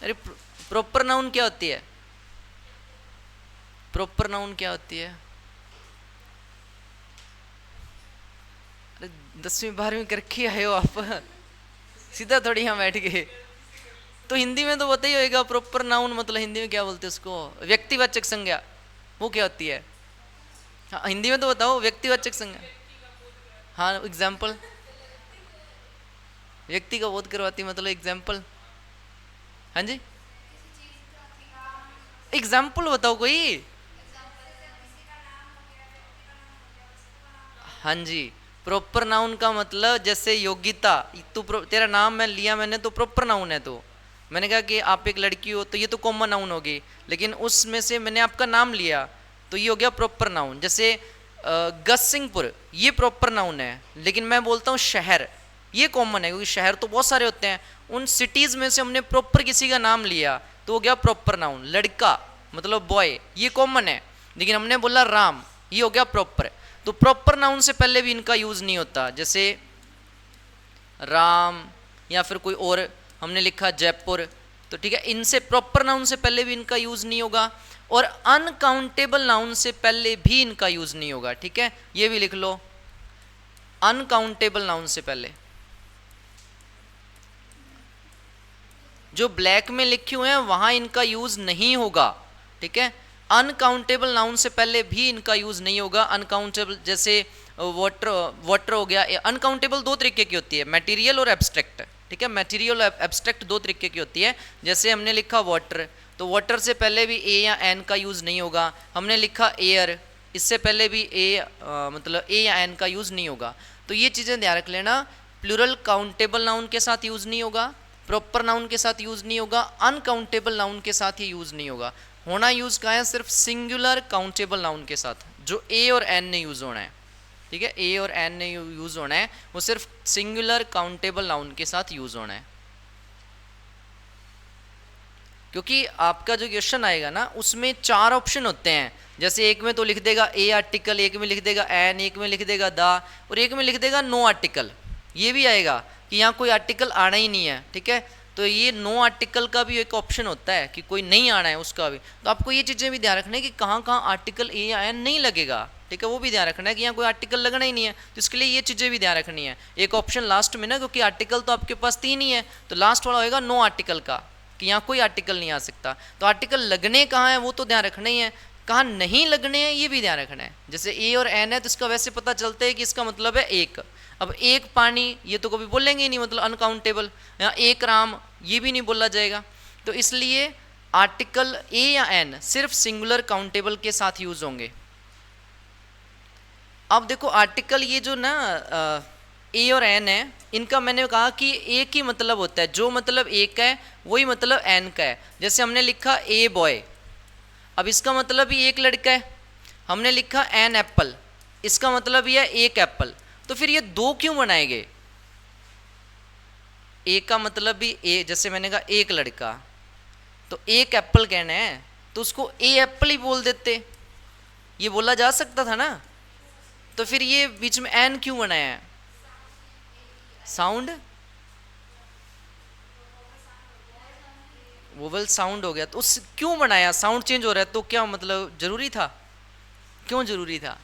अरे प्रॉपर नाउन क्या होती है? प्रॉपर नाउन क्या होती है? अरे 10वीं 12वीं करके आए हो आप, सीधा थोड़ी यहाँ बैठ गए। तो हिंदी में तो पता ही होएगा प्रॉपर नाउन मतलब हिंदी में क्या बोलते हैं उसको? व्यक्तिवाचक संज्ञा। वो क्या होती है? हाँ हिंदी में तो बताओ, व्यक्तिवाचक संज्ञा। हाँ एग्जाम्पल, व्यक्ति का बोध करवाती मतलब एग्जाम्पल। हाँ जी एग्जाम्पल बताओ कोई। हाँ जी, प्रॉपर नाउन का मतलब जैसे योग्यता, तू तेरा नाम मैं लिया मैंने तो प्रॉपर नाउन है। तो मैंने कहा कि आप एक लड़की हो तो ये तो कॉमन नाउन होगी, लेकिन उसमें से मैंने आपका नाम लिया तो ये हो गया प्रॉपर नाउन। जैसे गसिंगपुर ये प्रॉपर नाउन है, लेकिन मैं बोलता हूँ शहर, ये कॉमन है क्योंकि शहर तो बहुत सारे होते हैं। उन सिटीज़ में से हमने प्रॉपर किसी का नाम लिया तो हो गया प्रॉपर नाउन। लड़का मतलब बॉय ये कॉमन है, लेकिन हमने बोला राम, ये हो गया प्रॉपर। तो प्रॉपर नाउन से पहले भी इनका यूज़ नहीं होता, जैसे राम या फिर कोई और हमने लिखा जयपुर, तो ठीक है, इनसे प्रॉपर नाउन से पहले भी इनका यूज़ नहीं होगा। और अनकाउंटेबल नाउन से पहले भी इनका यूज़ नहीं होगा, ठीक है, ये भी लिख लो। अनकाउंटेबल नाउन से पहले जो ब्लैक में लिखे हुए हैं वहां इनका यूज़ नहीं होगा, ठीक है। अनकाउंटेबल नाउन से पहले भी इनका यूज़ नहीं होगा। अनकाउंटेबल जैसे वाटर, वाटर हो गया। अनकाउंटेबल दो तरीके की होती है, मटेरियल और एब्स्ट्रैक्ट, ठीक है। मटेरियल एब्स्ट्रैक्ट दो तरीके की होती है, जैसे हमने लिखा वाटर, तो वाटर से पहले भी ए या एन का यूज़ नहीं होगा। हमने लिखा एयर, इससे पहले भी मतलब ए या एन का यूज़ नहीं होगा। तो ये चीज़ें ध्यान रख लेना। प्लूरल काउंटेबल नाउन के साथ यूज़ नहीं होगा, प्रॉपर नाउन के साथ यूज़ नहीं होगा, अनकाउंटेबल नाउन के साथ ही यूज़ नहीं होगा। होना यूज़ कहाँ है, सिर्फ सिंगुलर काउंटेबल नाउन के साथ, जो ए और एन ने यूज़ होना है। ठीक है, ए और एन ने यूज़ होना है, वो सिर्फ सिंगुलर काउंटेबल नाउन के साथ यूज़ होना है। क्योंकि आपका जो क्वेश्चन आएगा ना, उसमें 4 ऑप्शन होते हैं। जैसे एक में तो लिख देगा ए आर्टिकल, एक में लिख देगा एन, एक में लिख देगा द, और एक में लिख देगा नो आर्टिकल। ये भी आएगा कि यहाँ कोई आर्टिकल आना ही नहीं है। ठीक है, तो ये नो आर्टिकल का भी एक ऑप्शन होता है कि कोई नहीं आना है उसका भी। तो आपको ये चीज़ें भी ध्यान रखना है कि कहाँ कहाँ आर्टिकल ए या एन नहीं लगेगा। ठीक है, वो भी ध्यान रखना है कि यहाँ कोई आर्टिकल लगना ही नहीं है, तो इसके लिए ये चीज़ें भी ध्यान रखनी है। एक ऑप्शन लास्ट में ना, क्योंकि आर्टिकल तो आपके पास 3 ही है, तो लास्ट वाला होएगा नो आर्टिकल का, कि यहाँ कोई आर्टिकल नहीं आ सकता। तो आर्टिकल लगने कहाँ है वो तो ध्यान रखना ही है, कहाँ नहीं लगने हैं ये भी ध्यान रखना है। जैसे ए और एन है तो इसका वैसे पता चलता है कि इसका मतलब है एक। अब एक पानी ये तो कभी बोलेंगे ही नहीं, मतलब अनकाउंटेबल। यहाँ एक राम ये भी नहीं बोला जाएगा। तो इसलिए आर्टिकल ए या एन सिर्फ सिंगुलर काउंटेबल के साथ यूज होंगे। अब देखो आर्टिकल ये जो ना ए और एन है, इनका मैंने कहा कि एक ही मतलब होता है, जो मतलब एक है वही मतलब एन का है। जैसे हमने लिखा ए बॉय, अब इसका मतलब ही एक लड़का है। हमने लिखा एन एप्पल, इसका मतलब यह एक एप्पल। तो फिर ये 2 क्यों बनाए गए? ए का मतलब भी ए, जैसे मैंने कहा एक लड़का, तो एक एप्पल कहना है तो उसको ए एप्पल ही बोल देते, ये बोला जा सकता था ना। तो फिर ये बीच में एन क्यों बनाया है? साउंड, वोवेल साउंड हो गया, तो उस क्यों बनाया? साउंड चेंज हो रहा है तो क्या मतलब जरूरी था? क्यों जरूरी था?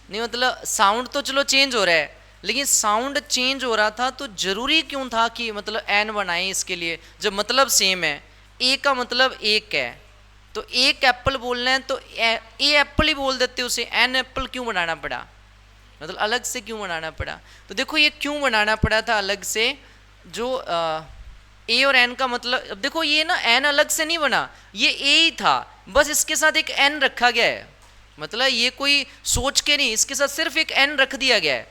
नहीं मतलब साउंड तो चलो चेंज हो रहा है, लेकिन साउंड चेंज हो रहा था तो जरूरी क्यों था कि मतलब एन बनाए इसके लिए, जब मतलब सेम है। ए का मतलब एक है, तो एक एप्पल बोलना है तो ए एप्पल ही बोल देते, उसे एन एप्पल क्यों बनाना पड़ा? मतलब अलग से क्यों बनाना पड़ा? तो देखो ये क्यों बनाना पड़ा था अलग से, जो ए और एन का मतलब, अब देखो ये ना एन अलग से नहीं बना, ये ए ही था, बस इसके साथ एक एन रखा गया है। मतलब ये कोई सोच के नहीं, इसके साथ सिर्फ एक एन रख दिया गया है,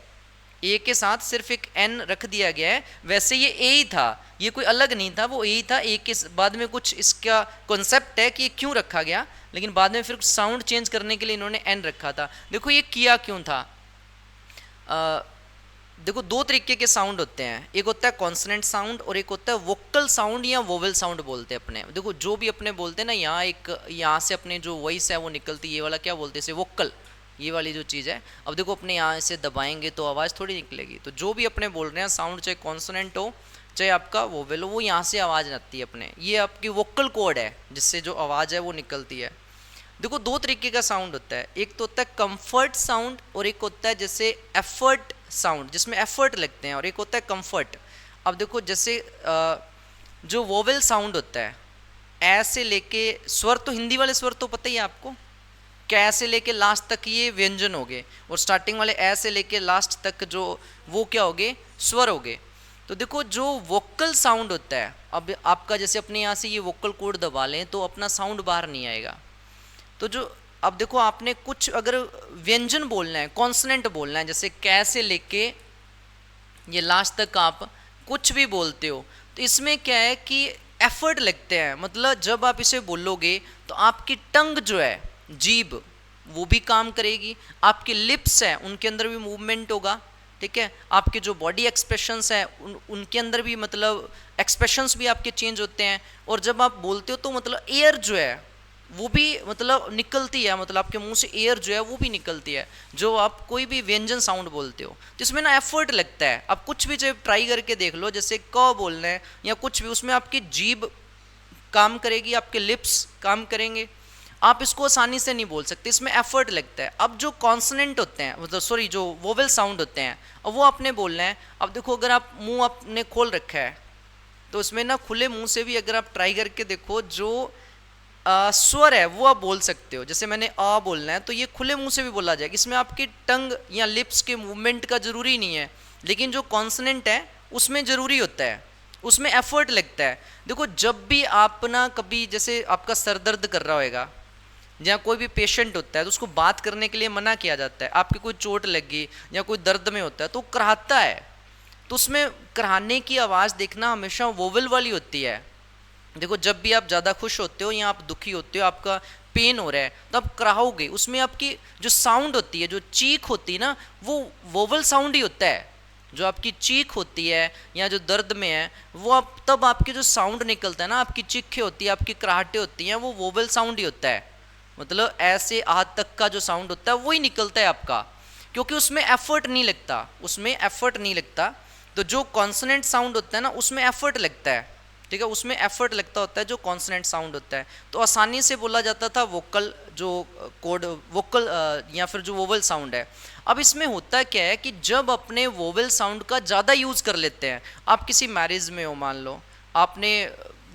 ए के साथ सिर्फ एक एन रख दिया गया है। वैसे ये ए ही था, ये कोई अलग नहीं था, वो ए ही था। ए के बाद में कुछ इसका कॉन्सेप्ट है कि ये क्यों रखा गया, लेकिन बाद में फिर साउंड चेंज करने के लिए इन्होंने एन रखा था। देखो ये किया क्यों था? देखो 2 तरीके के साउंड होते हैं, एक होता है कॉन्सोनेंट साउंड और एक होता है वोकल साउंड या वोवेल साउंड बोलते हैं अपने। देखो जो भी अपने बोलते हैं ना, यहाँ एक यहाँ से अपने जो वॉइस है वो निकलती है, ये वाला क्या बोलते हैं इसे, वोकल, ये वाली जो चीज़ है। अब देखो अपने यहाँ से दबाएंगे तो आवाज़ थोड़ी निकलेगी। तो जो भी अपने बोल रहे हैं साउंड, चाहे कॉन्सोनेंट हो चाहे आपका वोवेल हो, वो यहाँ से आवाज़ आती है अपने, ये आपकी वोकल कॉर्ड है जिससे जो आवाज़ है वो निकलती है। देखो 2 तरीके का साउंड होता है, एक तो होता है कंफर्ट साउंड और एक होता है जैसे एफर्ट साउंड, जिसमें एफर्ट लगते हैं, और एक होता है कंफर्ट। अब देखो जैसे जो वोवेल साउंड होता है, ऐसे लेके स्वर, तो हिंदी वाले स्वर तो पता ही है आपको, कै से लेके लास्ट तक ये व्यंजन हो गए, और स्टार्टिंग वाले ऐसे लेके लास्ट तक जो वो क्या हो गए, स्वर हो गए। तो देखो जो वोकल साउंड होता है, अब आपका जैसे अपने यहाँ से ये वोकल कोड दबा लें तो अपना साउंड बाहर नहीं आएगा। तो जो अब देखो आपने कुछ अगर व्यंजन बोलना है, कॉन्सोनेंट बोलना है, जैसे कै से लेके ये लास्ट तक आप कुछ भी बोलते हो, तो इसमें क्या है कि एफर्ट लगते हैं। मतलब जब आप इसे बोलोगे तो आपकी टंग जो है, जीभ, वो भी काम करेगी, आपके लिप्स हैं उनके अंदर भी मूवमेंट होगा, ठीक है, आपके जो बॉडी एक्सप्रेशंस हैं उनके अंदर भी मतलब एक्सप्रेशंस भी आपके चेंज होते हैं। और जब आप बोलते हो तो मतलब एयर जो है वो भी मतलब निकलती है, मतलब आपके मुंह से एयर जो है वो भी निकलती है, जो आप कोई भी व्यंजन साउंड बोलते हो। तो इसमें ना एफर्ट लगता है। आप कुछ भी जब ट्राई करके देख लो, जैसे क बोलना है या कुछ भी, उसमें आपकी जीभ काम करेगी, आपके लिप्स काम करेंगे, आप इसको आसानी से नहीं बोल सकते, इसमें एफर्ट लगता है। अब जो कॉन्सोनेंट होते हैं, मतलब सॉरी जो वोवेल साउंड होते हैं, अब वो आपने बोलना है। अब देखो अगर आप मुंह आपने खोल रखा है तो उसमें ना खुले मुंह से भी अगर आप ट्राई करके देखो, जो स्वर है वो आप बोल सकते हो। जैसे मैंने आ बोलना है तो ये खुले मुंह से भी बोला जाएगा, इसमें आपकी टंग या लिप्स के मूवमेंट का जरूरी नहीं है। लेकिन जो कॉन्सोनेंट है उसमें ज़रूरी होता है, उसमें एफर्ट लगता है। देखो जब भी आप ना कभी जैसे आपका सर दर्द कर रहा होएगा या कोई भी पेशेंट होता है तो उसको बात करने के लिए मना किया जाता है, आपकी कोई चोट लग गई या कोई दर्द में होता है तो कराहता है, तो उसमें कराहने की आवाज़ देखना हमेशा वोवल वाली होती है। देखो जब भी आप ज़्यादा खुश होते हो या आप दुखी होते हो, आपका पेन हो रहा है, तो आप कराहोगे, उसमें आपकी जो साउंड होती है, जो चीख होती है ना, वो वोवल साउंड ही होता है। जो आपकी चीख होती है या जो दर्द में है, वो आप तब आपकी जो साउंड निकलता है ना, आपकी चीखें होती है, आपकी कराहटें होती हैं, वो वोवल साउंड ही होता है। मतलब ऐसे आज तक का जो साउंड होता है वही निकलता है आपका, क्योंकि उसमें एफर्ट नहीं लगता, उसमें एफर्ट नहीं लगता। तो जो कॉन्सोनेंट साउंड होता है ना, उसमें एफर्ट लगता है, ठीक है, उसमें एफर्ट लगता होता है जो कॉन्सोनेंट साउंड होता है। तो आसानी से बोला जाता था वोकल जो कोड वोकल या फिर जो वोवल साउंड है। अब इसमें होता क्या है कि जब अपने वोवल साउंड का ज़्यादा यूज़ कर लेते हैं, आप किसी मैरिज में हो, मान लो आपने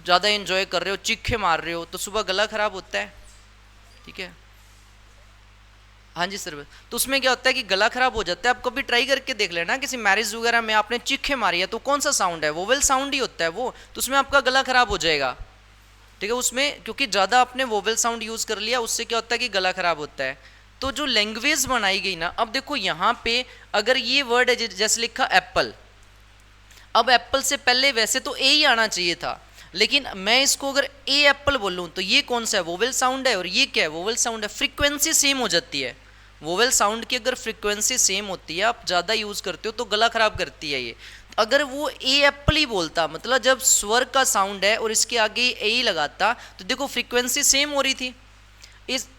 ज़्यादा एंजॉय कर रहे हो, चीखे मार रहे हो, तो सुबह गला खराब होता है, ठीक है। हाँ जी सर। तो उसमें क्या होता है कि गला खराब हो जाता है। आप कभी ट्राई करके देख लेना, किसी मैरिज वगैरह में आपने चीखे मारी है तो कौन सा साउंड है, वोवेल साउंड ही होता है वो, तो उसमें आपका गला खराब हो जाएगा, ठीक है। उसमें क्योंकि ज़्यादा आपने वोवेल साउंड यूज़ कर लिया, उससे क्या होता है कि गला खराब होता है। तो जो लैंग्वेज बनाई गई ना, अब देखो यहाँ पे अगर ये वर्ड है जैसे लिखा एप्पल, अब एप्पल से पहले वैसे तो ए ही आना चाहिए था, लेकिन मैं इसको अगर ए एप्पल बोलूँ तो ये कौन सा है, वोवेल साउंड है, और ये क्या है, वोवेल साउंड है। फ्रीक्वेंसी सेम हो जाती है, वोवेल साउंड की अगर फ्रीक्वेंसी सेम होती है, आप ज़्यादा यूज़ करते हो तो गला खराब करती है ये। अगर वो ए एप्पल ही बोलता, मतलब जब स्वर का साउंड है और इसके आगे ए ही लगाता, तो देखो फ्रीक्वेंसी सेम हो रही थी।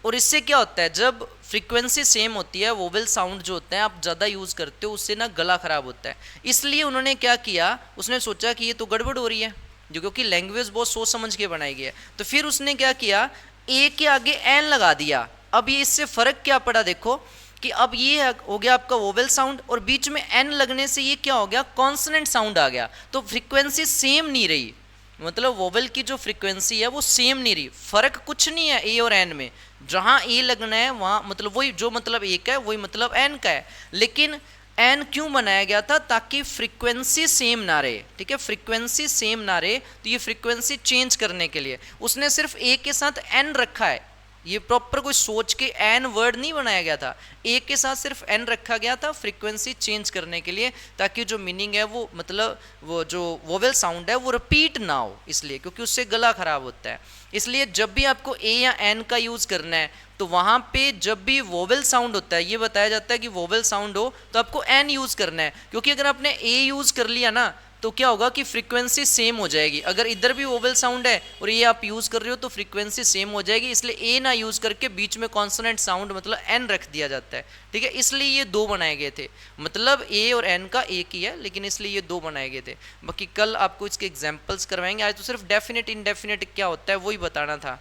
और इससे क्या होता है, जब फ्रीक्वेंसी सेम होती है, वोवेल साउंड जो होते हैं आप ज़्यादा यूज़ करते हो, उससे ना गला खराब होता है। इसलिए उन्होंने क्या किया, उसने सोचा कि ये तो गड़बड़ हो रही है, जो क्योंकि लैंग्वेज बहुत सोच समझ के बनाई गई है। तो फिर उसने क्या किया, ए के आगे एन लगा दिया। अब ये इससे फ़र्क क्या पड़ा, देखो कि अब ये हो गया आपका वोवेल साउंड, और बीच में एन लगने से ये क्या हो गया, कॉन्सोनेंट साउंड आ गया। तो फ्रीक्वेंसी सेम नहीं रही, मतलब वोवेल की जो फ्रीक्वेंसी है वो सेम नहीं रही। फर्क कुछ नहीं है ए और एन में, जहाँ ए लगना है वहाँ मतलब वही, जो मतलब ए का है वही मतलब एन का है। लेकिन एन क्यों बनाया गया था, ताकि फ्रीक्वेंसी सेम ना रहे, ठीक है, फ्रीक्वेंसी सेम ना रहे, तो ये फ्रीक्वेंसी चेंज करने के लिए उसने सिर्फ ए के साथ एन रखा है। ये प्रॉपर कोई सोच के एन वर्ड नहीं बनाया गया था, एक के साथ सिर्फ एन रखा गया था फ्रीक्वेंसी चेंज करने के लिए, ताकि जो मीनिंग है वो मतलब वो जो वोवेल साउंड है वो रिपीट ना हो, इसलिए क्योंकि उससे गला खराब होता है। इसलिए जब भी आपको ए या एन का यूज़ करना है, तो वहाँ पे जब भी वोवेल साउंड होता है, ये बताया जाता है कि वोवेल साउंड हो तो आपको एन यूज़ करना है, क्योंकि अगर आपने ए यूज़ कर लिया ना, तो क्या होगा कि फ्रीक्वेंसी सेम हो जाएगी। अगर इधर भी वोवेल साउंड है और ये आप यूज़ कर रहे हो तो फ्रीक्वेंसी सेम हो जाएगी, इसलिए ए ना यूज़ करके बीच में कॉन्सोनेंट साउंड मतलब एन रख दिया जाता है, ठीक है। इसलिए ये दो बनाए गए थे, मतलब ए और एन का एक ही है, लेकिन इसलिए ये दो बनाए गए थे। बाकी कल आपको इसके एग्जाम्पल्स करवाएंगे, आज तो सिर्फ डेफिनेट इनडेफिनेट क्या होता है वही बताना था।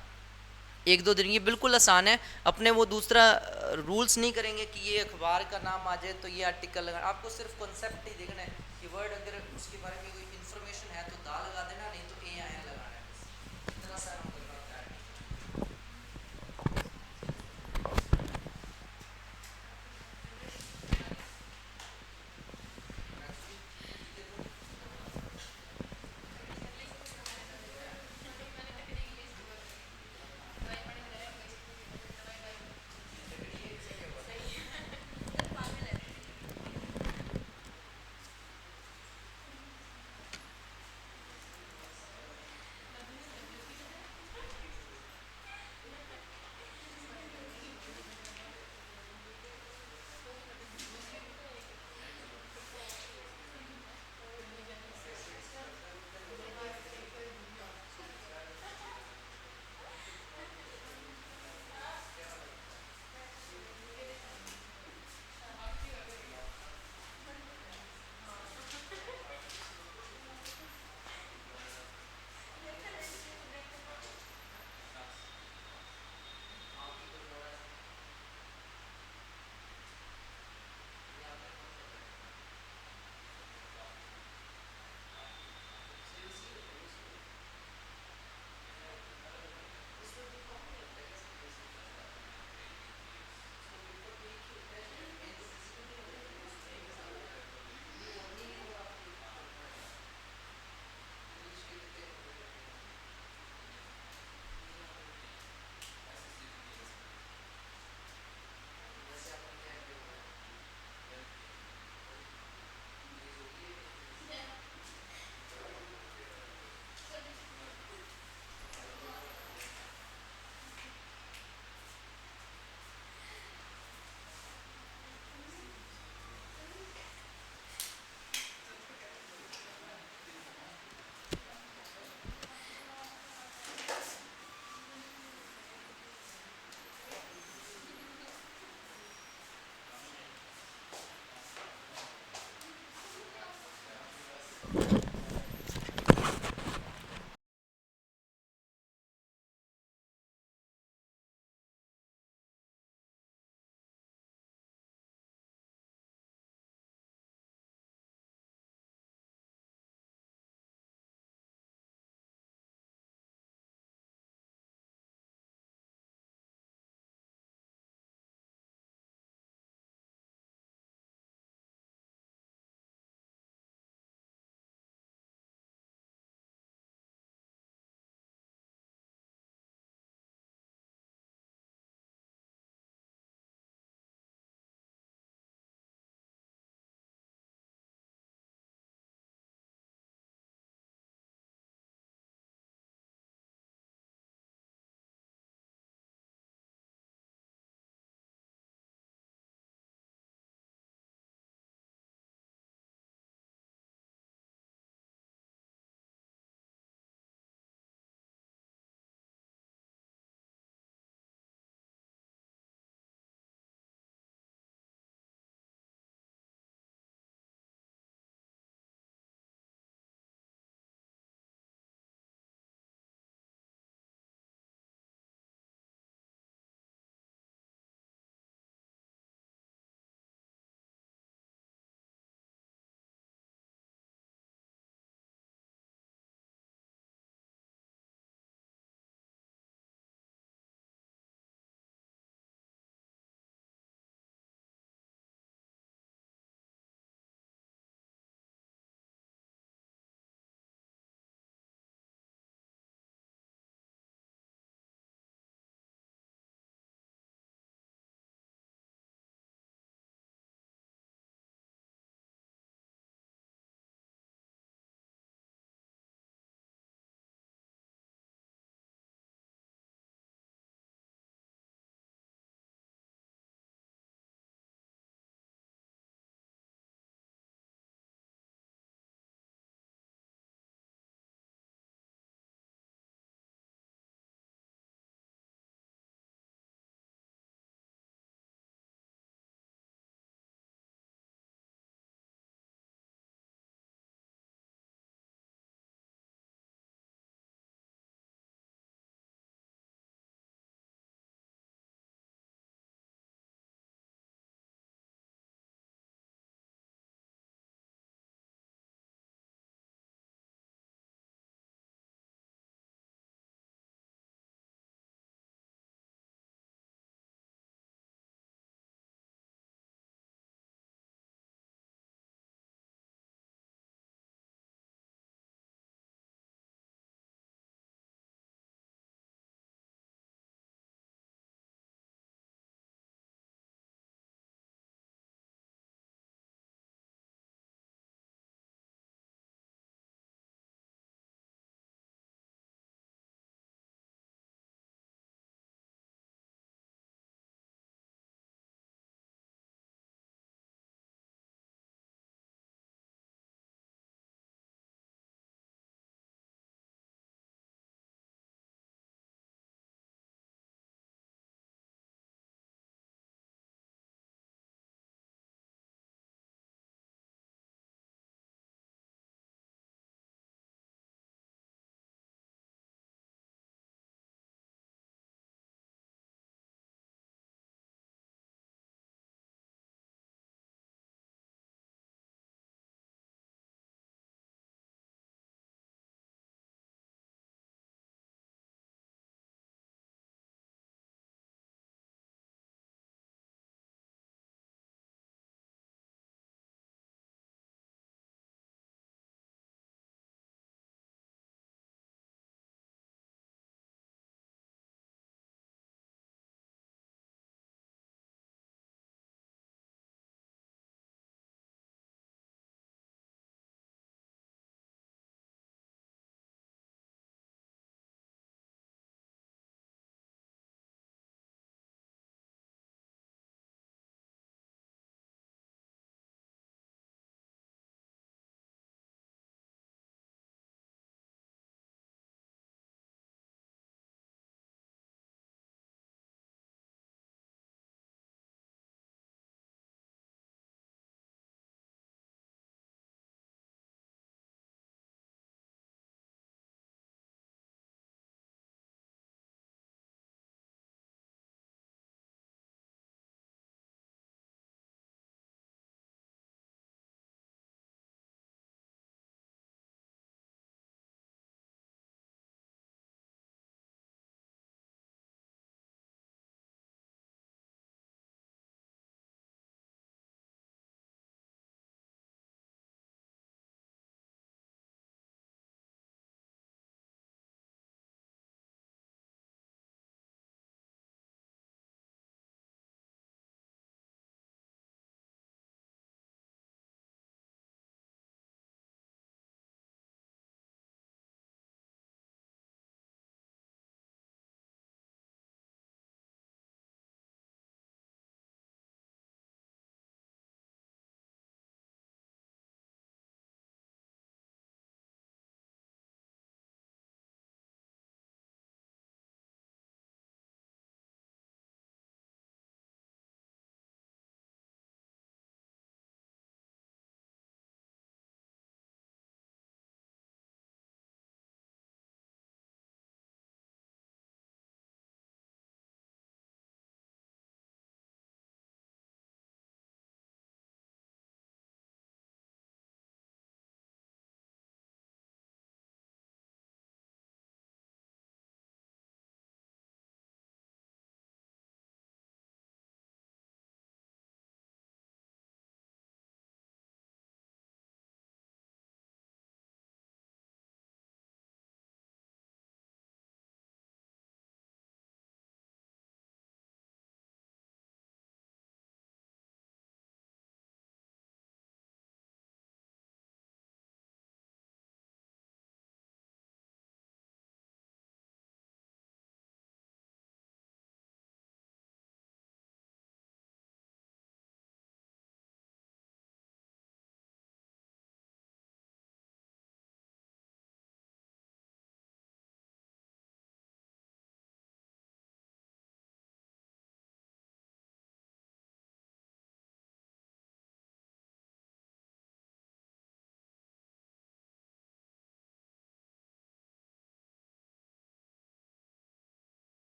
एक दो दिन ये बिल्कुल आसान है, अपने वो दूसरा रूल्स नहीं करेंगे कि ये अखबार का नाम आ जाए तो ये आर्टिकल लगा, आपको सिर्फ कॉन्सेप्ट ही देखना है कि वर्ड अगर उसके बारे में कोई इन्फॉर्मेशन है तो दा लगा देना, नहीं तो ए या एन लगाना है, बस इतना सा हम करना होता है।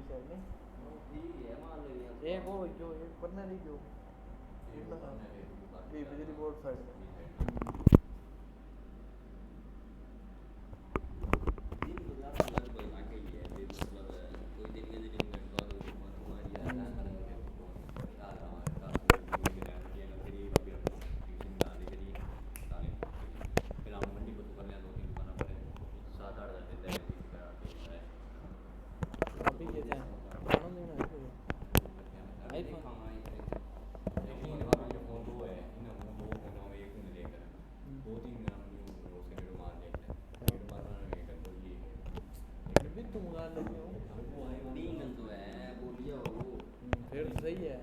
शायद नहीं ठीक है मान लो ये एक वो जो एक पन्ना नहीं जो ये बिजली बोर्ड साइड में दिन तो यार लगभग लाके ही है मतलब कोई दिन के दिन में तो हमारी यार ना यार हमारे पास कोई भी नहीं है ना तेरी अभी हम ट्यूशन डाले करी डाले फिर हम मंडी को तो कर लिया 2-3 दुकान पर 7-8 हज़ार देते हैं दिन का है अभी ये क्या खाना नहीं है कोई आईफोन लेकिन जो फोन दो है इन दो फोनों में एक में लेकर 2-3 ग्राम न्यू उसके डेढ़ मार लेते हैं डेढ़ मार में कर दो ये भी तुम मंगा लेते हो वो है नहीं तो है बोलिए वो फिर तो सही है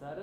सर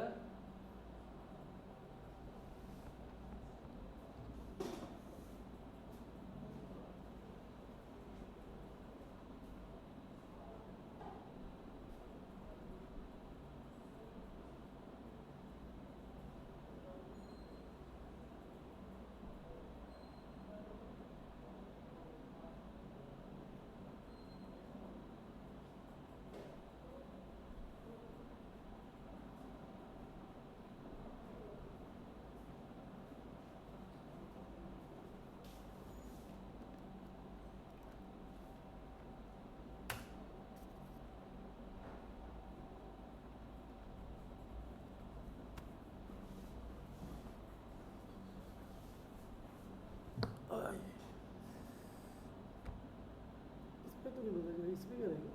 इस पे तो नहीं बदलेगा इस पे करेगा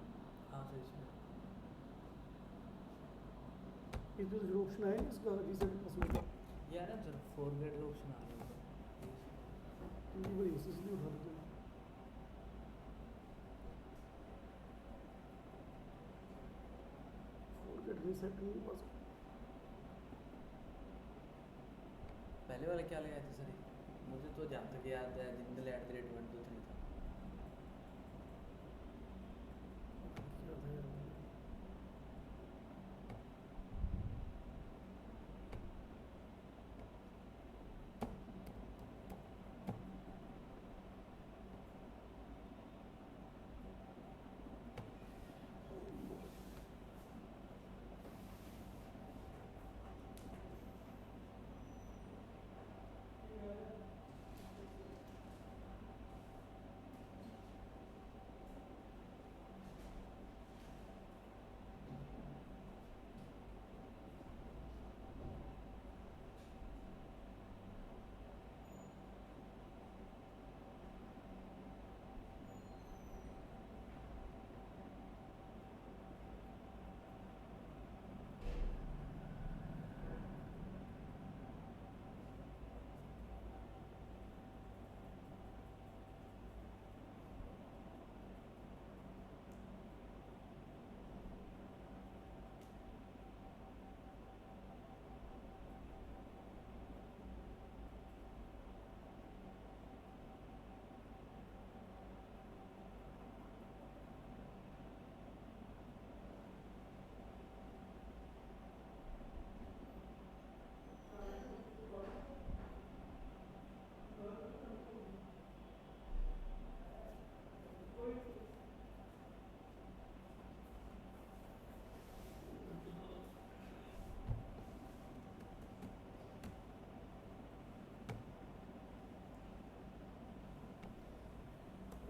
हाँ सर इसमें इस पे जो ऑप्शन है इसका रीसेट पासवर्ड का ये आ रहा है सर फॉरगेट का ऑप्शन आ रहा है ये बड़ी इसलिए उठा देते हैं फॉरगेट रीसेट नहीं पासवर्ड पहले वाला क्या लगाया था सर मुझे तो जहाँ तक याद है जिंदल @123 था क्या था यार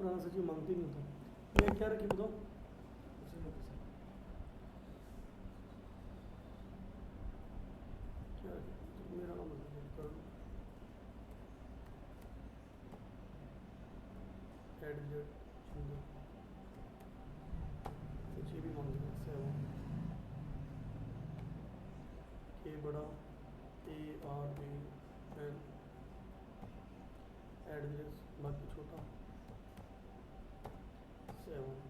पुराना सचिव मांगते नहीं होता। मैं क्या रखी बताओ? क्या रखी? तो मेरा नाम बता दो, करो एडजेट सुंदर, कुछ ये भी मांग देना 7 के बड़ा ARAN एड्रेस बाकी छोटा 7।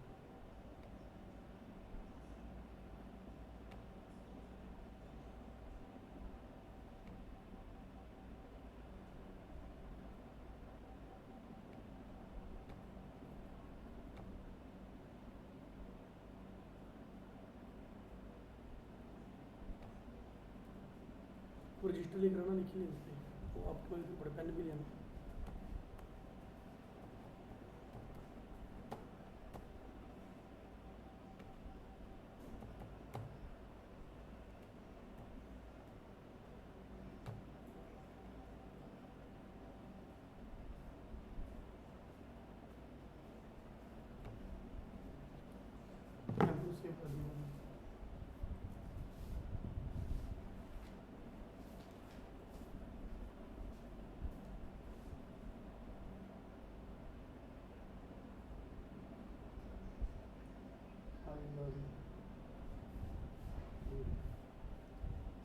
वो रजिस्टर लेकर आना, लिखी नहीं उसने, वो आपको एक बड़े पेन भी लेना। आपको सेव कर दिया मैंने।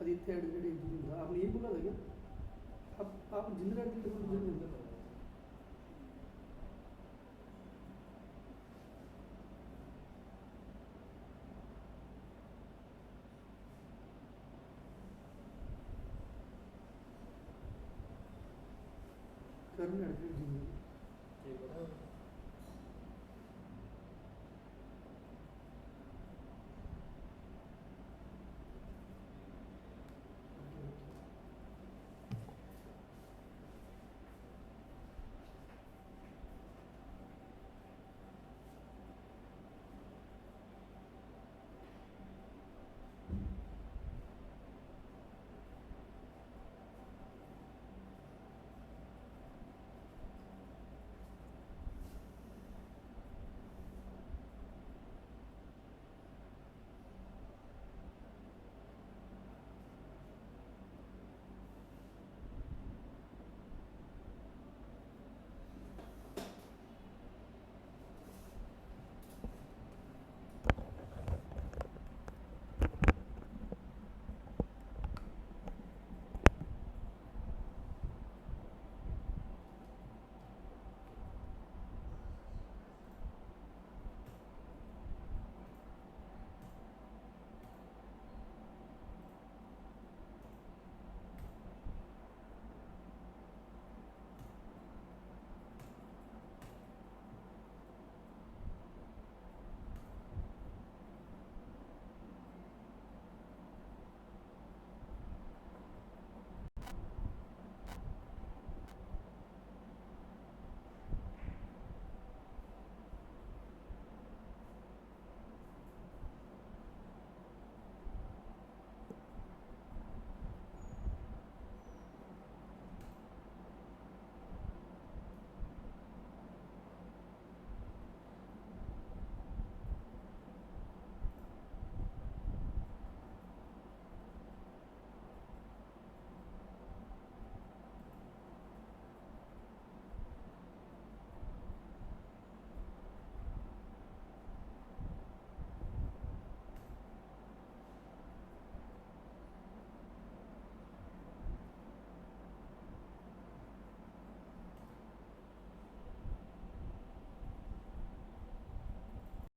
आदित्य एडजेट एक दिन था, आपने यही बोला था क्या? आप जिंदर एडजेट बोल रहे थे। करण एडजेट जिंदर